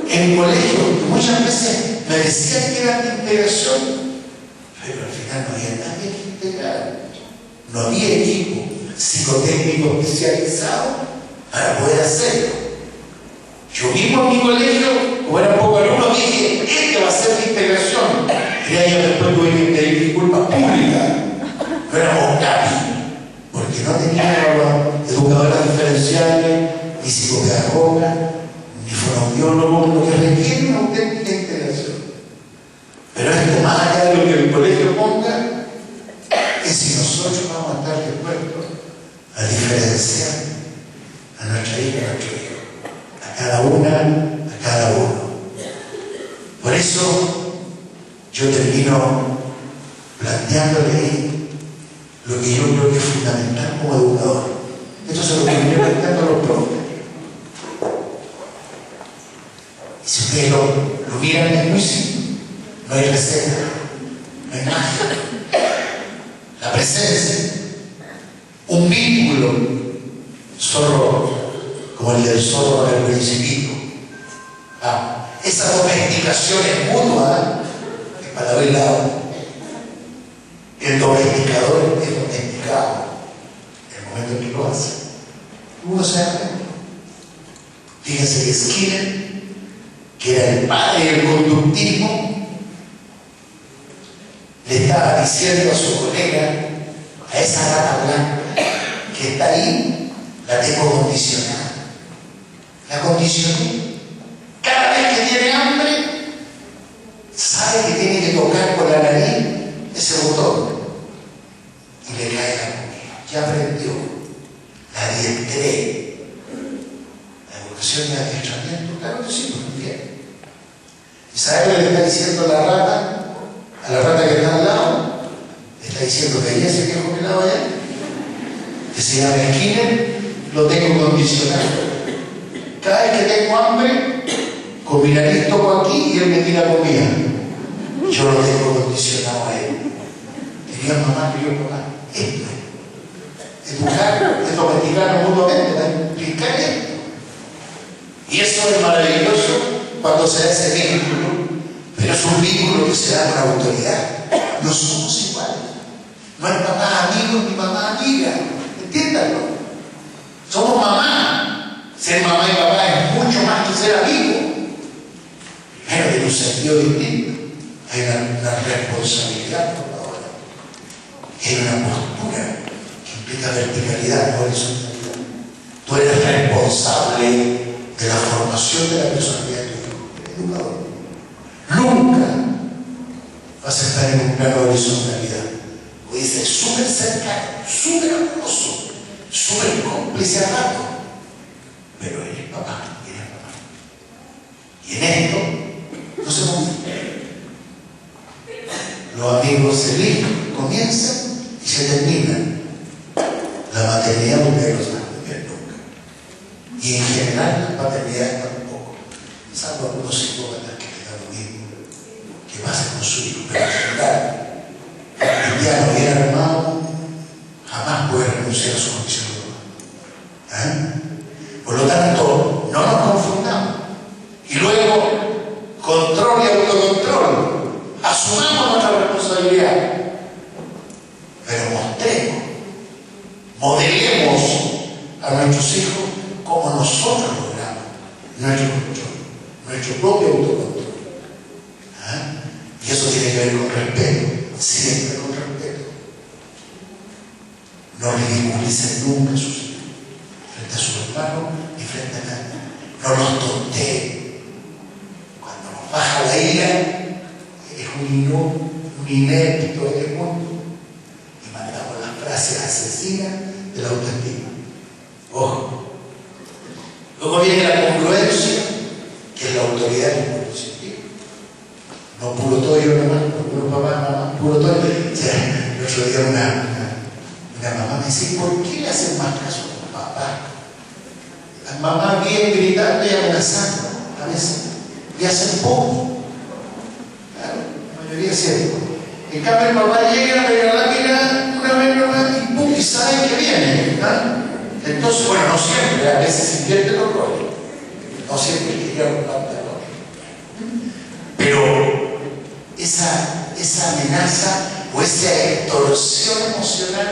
en colegio. Muchas veces me decían que era de integración, pero al final no había nadie que integrara. No había equipo psicotécnico especializado para poder hacerlo. Yo mismo en mi colegio, como era poco alumno, dije, este va a ser mi integración. 3 años después tuve que pedir disculpas públicas. No éramos CAPI, porque no teníamos educadoras diferenciales, ni psicopedagogas, ni fonoaudiólogos, lo que requiere una auténtica integración. Pero esto, más allá de lo que el colegio ponga, es si nosotros vamos a estar dispuestos a diferenciar a nuestra hija y a nuestro hijo, a cada una, a cada uno. Por eso yo termino planteándole lo que yo creo que es fundamental como educador. Esto se lo terminé planteando a los profes. Y si ustedes lo miran, es muy simple. No hay receta, no hay magia. La presencia, un vínculo, zorro, como el del zorro del principito. Esa domesticación es mutua, es para ver lado. El domesticador es domesticado en el momento en que lo hace. Uno se da cuenta. Fíjense que Skinner, que era el padre del conductismo, le estaba diciendo a su colega, a esa rata blanca que está ahí, la tengo condicionada. La condicioné. Cada vez que tiene hambre, sabe que tiene que tocar con la nariz ese botón y le cae la comida. Ya aprendió. La adiestré. La educación y el adiestramiento, claro que sí, muy bien. ¿Y sabe lo que le está diciendo la rata? A la rata que está al lado, le está diciendo que ahí ese viejo pelado allá, que se llama Skinner, lo tengo condicionado. Cada vez que tengo hambre, con mi nariz toco aquí y él me tira comida. Yo lo tengo condicionado a él. Dios mamá, crió papá. Esto es. Educar es domesticarnos mutuamente, explicar esto. Y eso es maravilloso cuando se da ese vínculo, pero es un vínculo que se da con autoridad. No somos iguales. No es papá amigo ni mamá amiga. Entiéndanlo. Somos mamá. Ser mamá y papá es mucho más que ser amigo. Primero, tiene un sentido distinto. Hay una responsabilidad por la hora. Hay una postura que implica verticalidad, no horizontalidad. Tú eres responsable de la formación de la personalidad de tu educador. Nunca vas a estar en un plano de horizontalidad. O dice, súper cercano, súper amoroso, súper cómplice al rato. Pero eres papá, eres papá. Y en esto no se confunde. Los amigos se eligen, comienzan y se terminan. La maternidad nunca no se va a entender nunca. Y en general la paternidad tampoco. Salvo algunos psicópatas que les da lo mismo que pasa con su hijo. Pero en general, el cristiano bien armado jamás puede renunciar a su condición de mamá. Por lo tanto, no nos confundamos. Y luego, control y autocontrol. Asumamos nuestra responsabilidad. Pero mostremos, modelemos a nuestros hijos como nosotros logramos nuestro control, nuestro propio autocontrol. Y eso tiene que ver con respeto, siempre con respeto. No ridiculicen nunca a sus hijos, frente a sus hermanos y frente a nadie. No los tonteen. Cuando nos baja la ira, es un inepto, eres y mandamos las frases asesinas de la autoestima. Ojo. Luego viene la congruencia, que es la autoridad del mundo científico. No puro todo yo nomás, no puro papá, mamá, puro todo. O sea, el otro día una mamá me decía, ¿por qué le hacen más caso a los papás? Las mamás vienen gritando y amenazando a veces, y hacen poco. La mayoría es cierto. En cambio el papá llega, pega la lápida una vez nomás y ¡pum! Y sabe que viene. Entonces, bueno, no siempre, a veces se invierte los roles. No siempre hay que ir a un lado de rol. Pero esa amenaza o esa extorsión emocional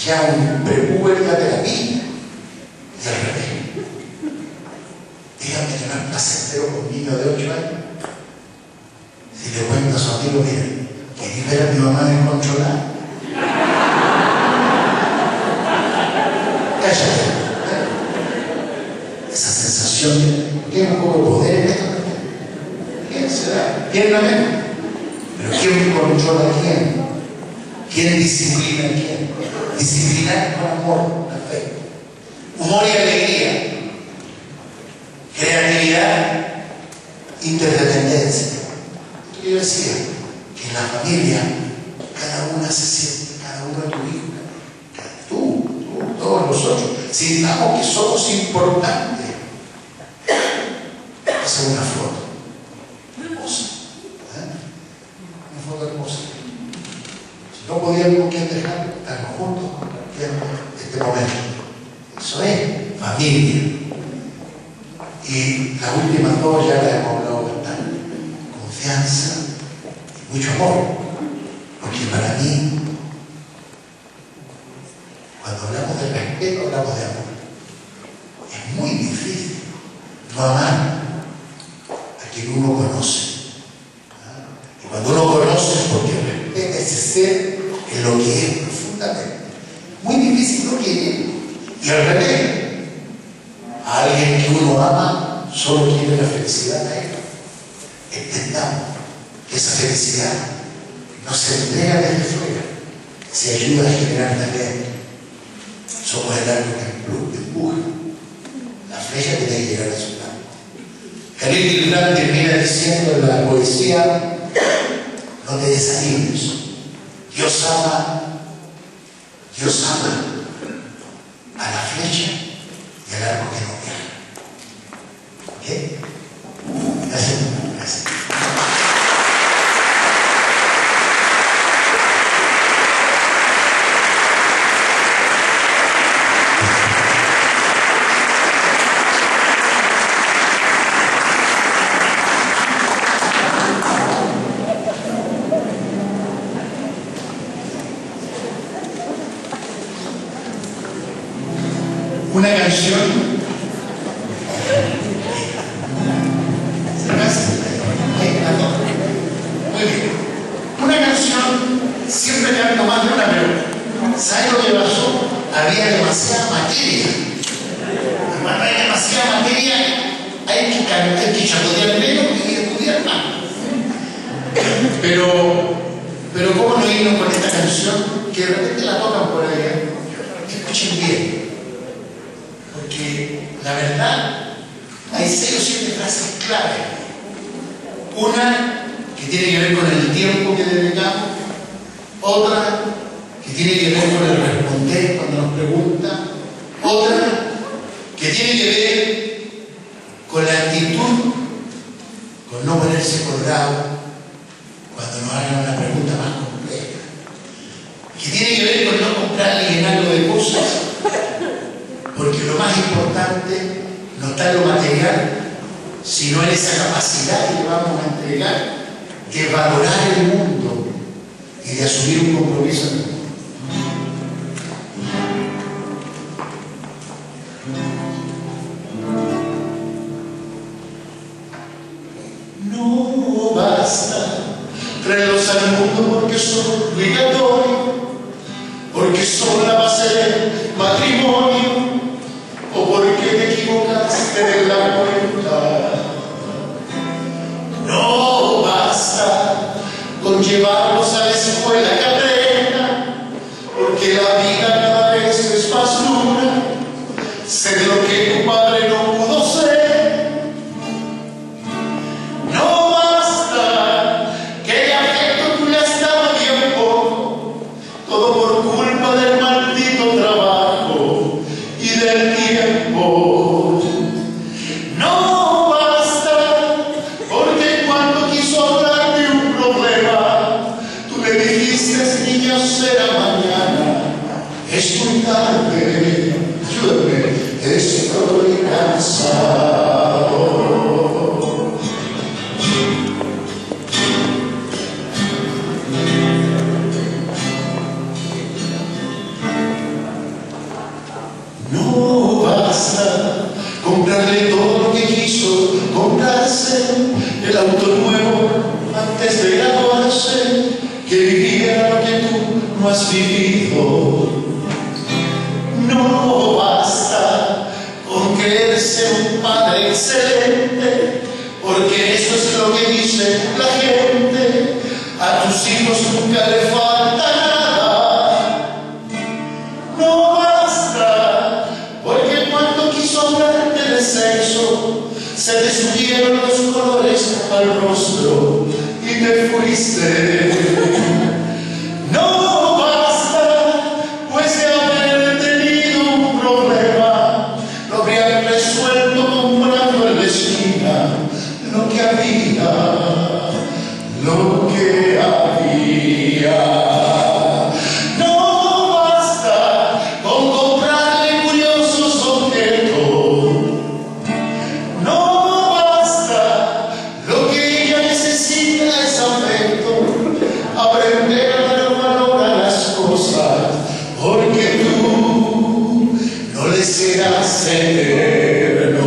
ya un prepuberta de la vida. Y al revés. Díganme que no es placentero con un niño de 8 años. Si le cuento a su amigo, miren, ¿quería ver a mi mamá descontrolada? Cállate. Esa sensación de que hay un poco de poder en esto también. ¿Quién se da? ¿Quién la ve? Pero ¿quién controla a quién? ¿Quién disciplina a quién? Disciplinar con amor, afecto, humor y alegría, creatividad, interdependencia. Yo decía que en la familia cada una se siente, cada uno de tu hijo, tú, todos nosotros, sintamos que somos importantes. Esa es una foto hermosa, una foto hermosa. Si no podíamos que dejar, estarnos juntos compartiendo este momento. Eso es familia. Y las últimas dos ya las hemos hablado bastante. Confianza y mucho amor. Porque para mí, cuando hablamos de respeto, hablamos de amor. Es muy difícil no amar a quien uno conoce. Y cuando uno conoce es porque respeta ese ser en lo que es profundamente. Muy difícil no quiere. Y al revés, a alguien que uno ama solo quiere la felicidad a él. Entendamos que esa felicidad no se entrega desde fuera, se ayuda a generar también. Somos el arco que empuja la flecha que tiene que llegar a su lado. Khalil Gibran termina diciendo en la poesía: no te desanimes, Dios ama a la flecha y al arco que no viaja. ¿Ok? Gracias. Gracias. una canción. Muy bien. Una canción siempre le ando más de una pregunta. ¿Sabes lo que pasó? Había demasiada materia. Hermano, hay demasiada materia. Hay que chapotear menos y estudiar más. Pero ¿cómo no irnos con esta canción? Que de repente la tocan por allá. Escuchen bien. Porque la verdad, hay 6 o 7 frases clave. Una que tiene que ver con el tiempo que dedicamos. Otra que tiene que ver con el responder cuando nos preguntan. Otra que tiene que ver con la actitud, con no ponerse colgado cuando nos hagan una pregunta más compleja. Que tiene que ver con no comprarle llenarlo de cosas, porque lo más importante no está en lo material, sino en esa capacidad que vamos a entregar de valorar el mundo y de asumir un compromiso en el mundo. No basta traerlos al mundo porque son obligatorios, porque son la base del matrimonio, o porque te equivocaste de la cuenta. No basta con llevarlos a la escuela que aprendan, porque la vida cada vez es más dura. Ser lo que tu padre no pudo ser. No basta que el afecto tú le has dado bien poco, todo por culpa del maldito trabajo y del tiempo. No basta porque cuando quiso hablar de un problema, tú le dijiste, niño, será mañana. Es muy tarde, ayúdame, estoy cansado. No basta comprarle todo lo que quiso comprarse, el auto nuevo antes de graduarse, que viviera lo que tú no has vivido. No basta con creerse un padre excelente, porque eso es lo que dice la gente. A tus hijos nunca le falta nada. No basta porque cuando quiso hablarte de sexo, se te subieron los colores al rostro y te fuiste. No basta, pues de haber tenido un problema, lo habrían resuelto comprando en la esquina lo que había, lo que había. No basta con comprarle curiosos objetos. No basta, lo que ella necesita es afecto, aprender a dar valor a las cosas, porque tú no le serás eterno.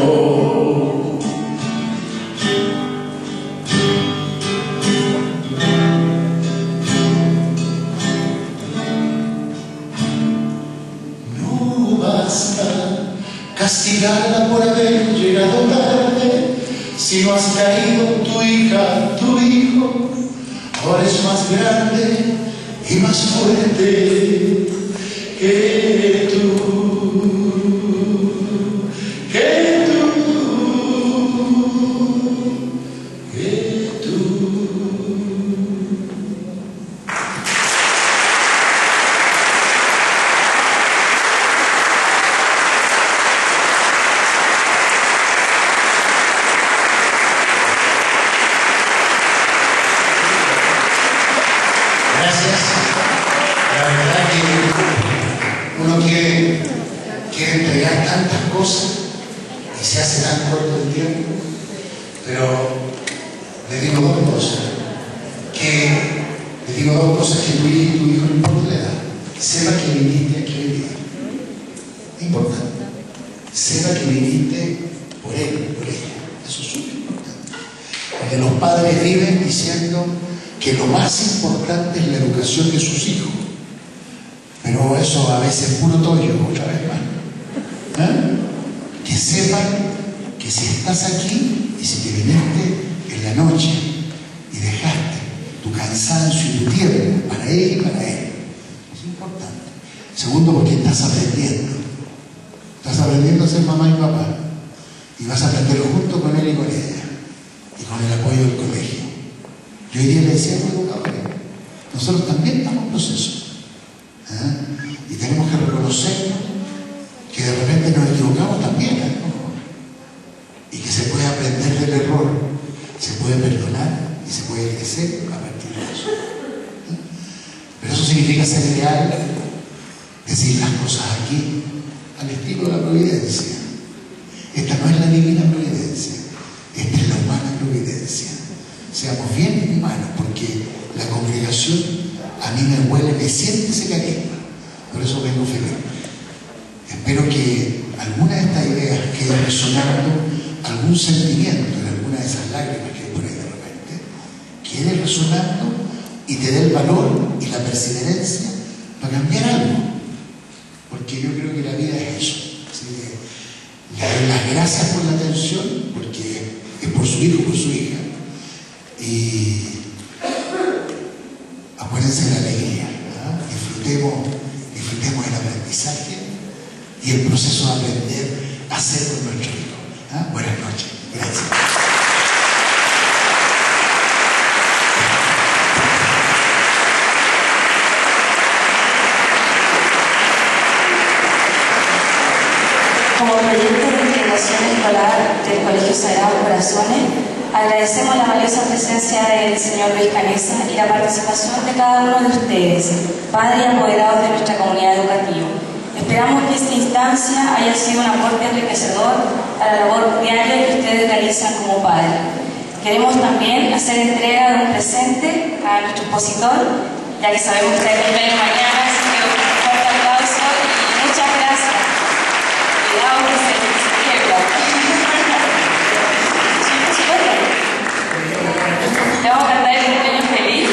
No basta castigarla por haber llegado tarde, si no has caído tu hija, tu hijo ahora es más grande y más fuerte que tú, que tú, que tú. Gracias. La verdad que uno quiere entregar tantas cosas y se hace tan corto el tiempo, pero le digo dos cosas. Que tu hijo no importa la edad, que sepa que viniste aquí hoy día. Importante. sepa que viniste por él, por ella. Eso es súper importante. Porque los padres viven diciendo que lo más importante es la educación de sus hijos. Pero eso a veces es puro tollo, otra vez más. Que sepan que si estás aquí y si te viniste en la noche y dejaste tu cansancio y tu tiempo para ella y para él, es importante. Segundo, porque estás aprendiendo. Estás aprendiendo a ser mamá y papá. Y vas a aprender junto con él y con ella. Y con el apoyo del colegio. Yo hoy día le decía a los educadores, nosotros también estamos en proceso. Y tenemos que reconocer que de repente nos equivocamos también. Y que se puede aprender del error, se puede perdonar y se puede crecer a partir de eso. Pero eso significa ser real, decir las cosas aquí, al estilo de la providencia. Esta no es la divina providencia, esta es la humana providencia. Seamos bien humanos, porque la congregación a mí me huele, me siente ese carisma. Por eso vengo feliz. Espero que alguna de estas ideas quede resonando, algún sentimiento en alguna de esas lágrimas que hay por ahí de repente, quede resonando y te dé el valor y la perseverancia para cambiar algo. Porque yo creo que la vida es eso. Así que le doy las gracias por la atención, porque es por su hijo, por su hija. Y acuérdense de la alegría, disfrutemos el aprendizaje y el proceso de aprender a ser con nuestro hijo. Buenas noches, gracias. Como proyecto de integración escolar del Colegio Sagrados Corazones, agradecemos la valiosa presencia del señor Luis Canesa y la participación de cada uno de ustedes, padres y apoderados de nuestra comunidad educativa. Esperamos que esta instancia haya sido un aporte enriquecedor a la labor diaria que ustedes realizan como padres. Queremos también hacer entrega de un presente a nuestro expositor, ya que sabemos que está de mañana, así que un fuerte aplauso y muchas gracias. Cuidado que se quiebra. Le vamos a cantar el cumpleaños feliz.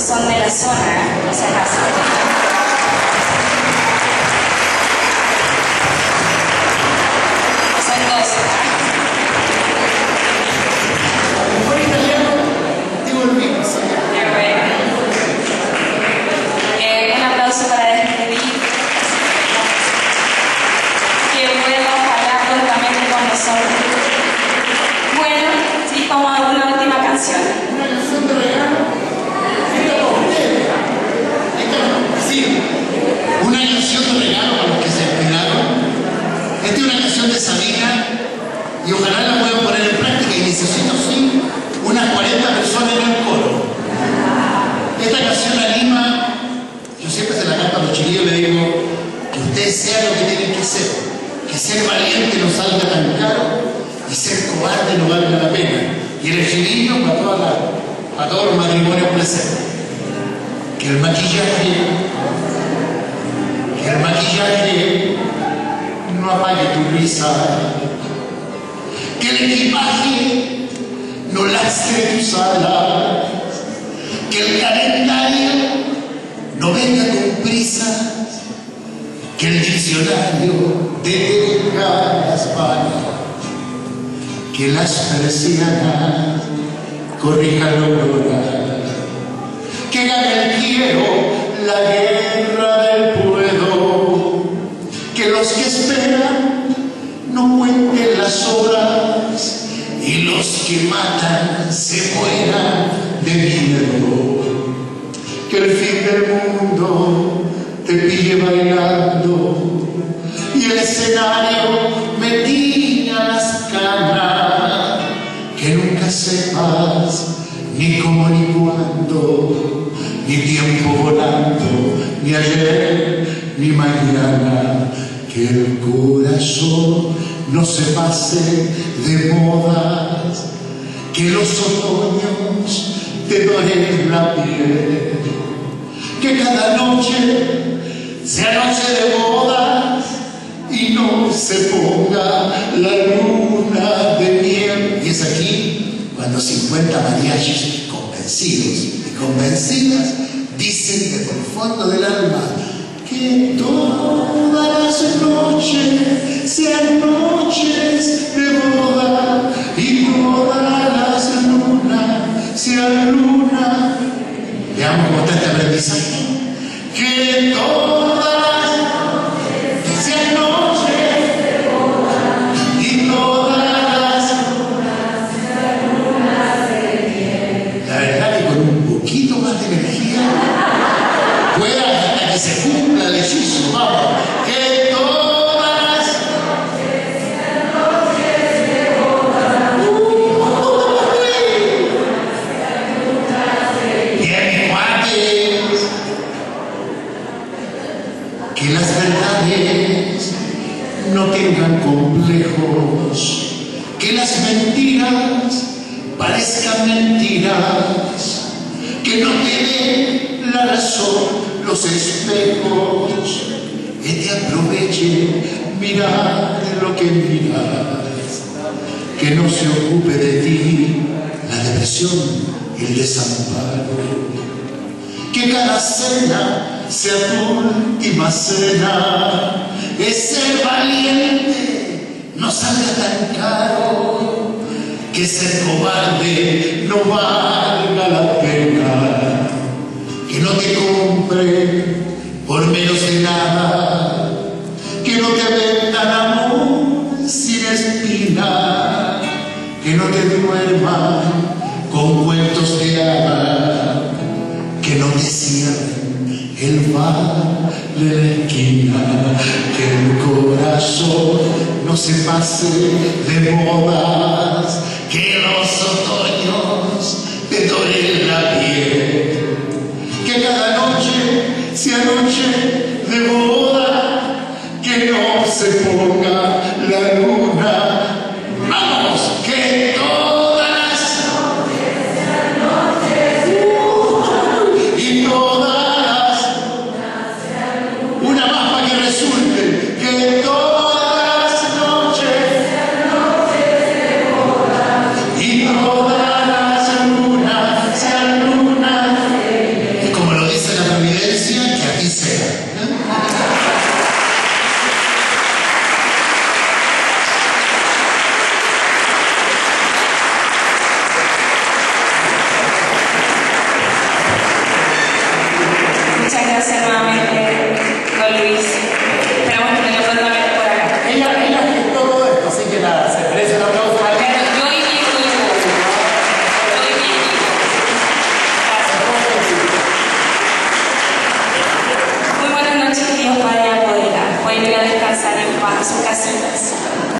Son de la zona, no se acaso. Un aplauso para despedir. Que vuelva ojalá prontamente con nosotros. Bueno, sí, vamos a una última canción. Una canción de regalo. Sí, una canción de regalo para los que se esperaron. Esta es una canción de Sabina y ojalá la puedan poner en práctica. Y necesito, sí, unas 40 personas en el coro. Esta canción anima. Yo siempre se la canto a los chiquillos y le digo que ustedes sean lo que tienen que ser, que ser valiente no salga tan caro y ser cobarde no valga la pena. Y el estribillo para todos los matrimonios presentes. Que el maquillaje no apague tu risa. Que el equipaje no lastre tus alas. Que el calendario no venga con prisa, que el diccionario detenga las manos, que las persianas corrijan la aurora, que gane el quiero la guerra del puedo, que los que esperan no cuenten las horas y los que matan se mueran de miedo. Que el fin del mundo te pille bailando y el escenario me tiña las canas, que nunca se sepas ni cómo ni cuándo, ni tiempo volando, ni ayer ni mañana, que el corazón no se pase de modas, que los otoños te doren la piel, que cada noche sea noche de bodas y no se ponga la luna de miel. Y es aquí cuando 50 mariachis convencidos y convencidas dicen desde el fondo del alma que todas las noches sean noches de boda y todas las lunas sean lunas. Veamos cómo está este aprendizaje. Que todas las noches sean noches de boda y todas las lunas sean lunas de miel. La verdad que con un poquito más de energía pueda hasta que se cumpla el hechizo. Vamos. Que todas las noches sean noches de boda. Bien, cuates. Que las verdades no tengan complejos, que las mentiras parezcan mentiras, que no tienen la razón los espejos, que te aproveche mirar lo que miras, que no se ocupe de ti la depresión y el desamparo, que cada cena sea tu última cena, que ser valiente no salga tan caro, que ser cobarde no valga la pena, que no te compre por menos de nada, que no te vendan amor sin espina, que no te duerman con cuentos de hadas, que no te cierren el bar de la esquina, que el corazón no se pase de modas, que los otoños te doren la piel, que cada noche sea noche de boda, que no se ponga la luna. Vamos, que todas las noches sean noches y todas una más para que resulte, que todas las noches sean noches de boda y todas las lunas sean lunas. Y como lo dice la providencia, que aquí sea. Muchas gracias nuevamente, don Luis. Esperamos tenerlo prontamente por acá. Ella gestó todo esto, así que nada, se merece un aplauso para ella. Yo y mi equipo. Gracias. Muy buenas noches, queridos padres y apoderas. Pueden ir a descansar en paz a su casa.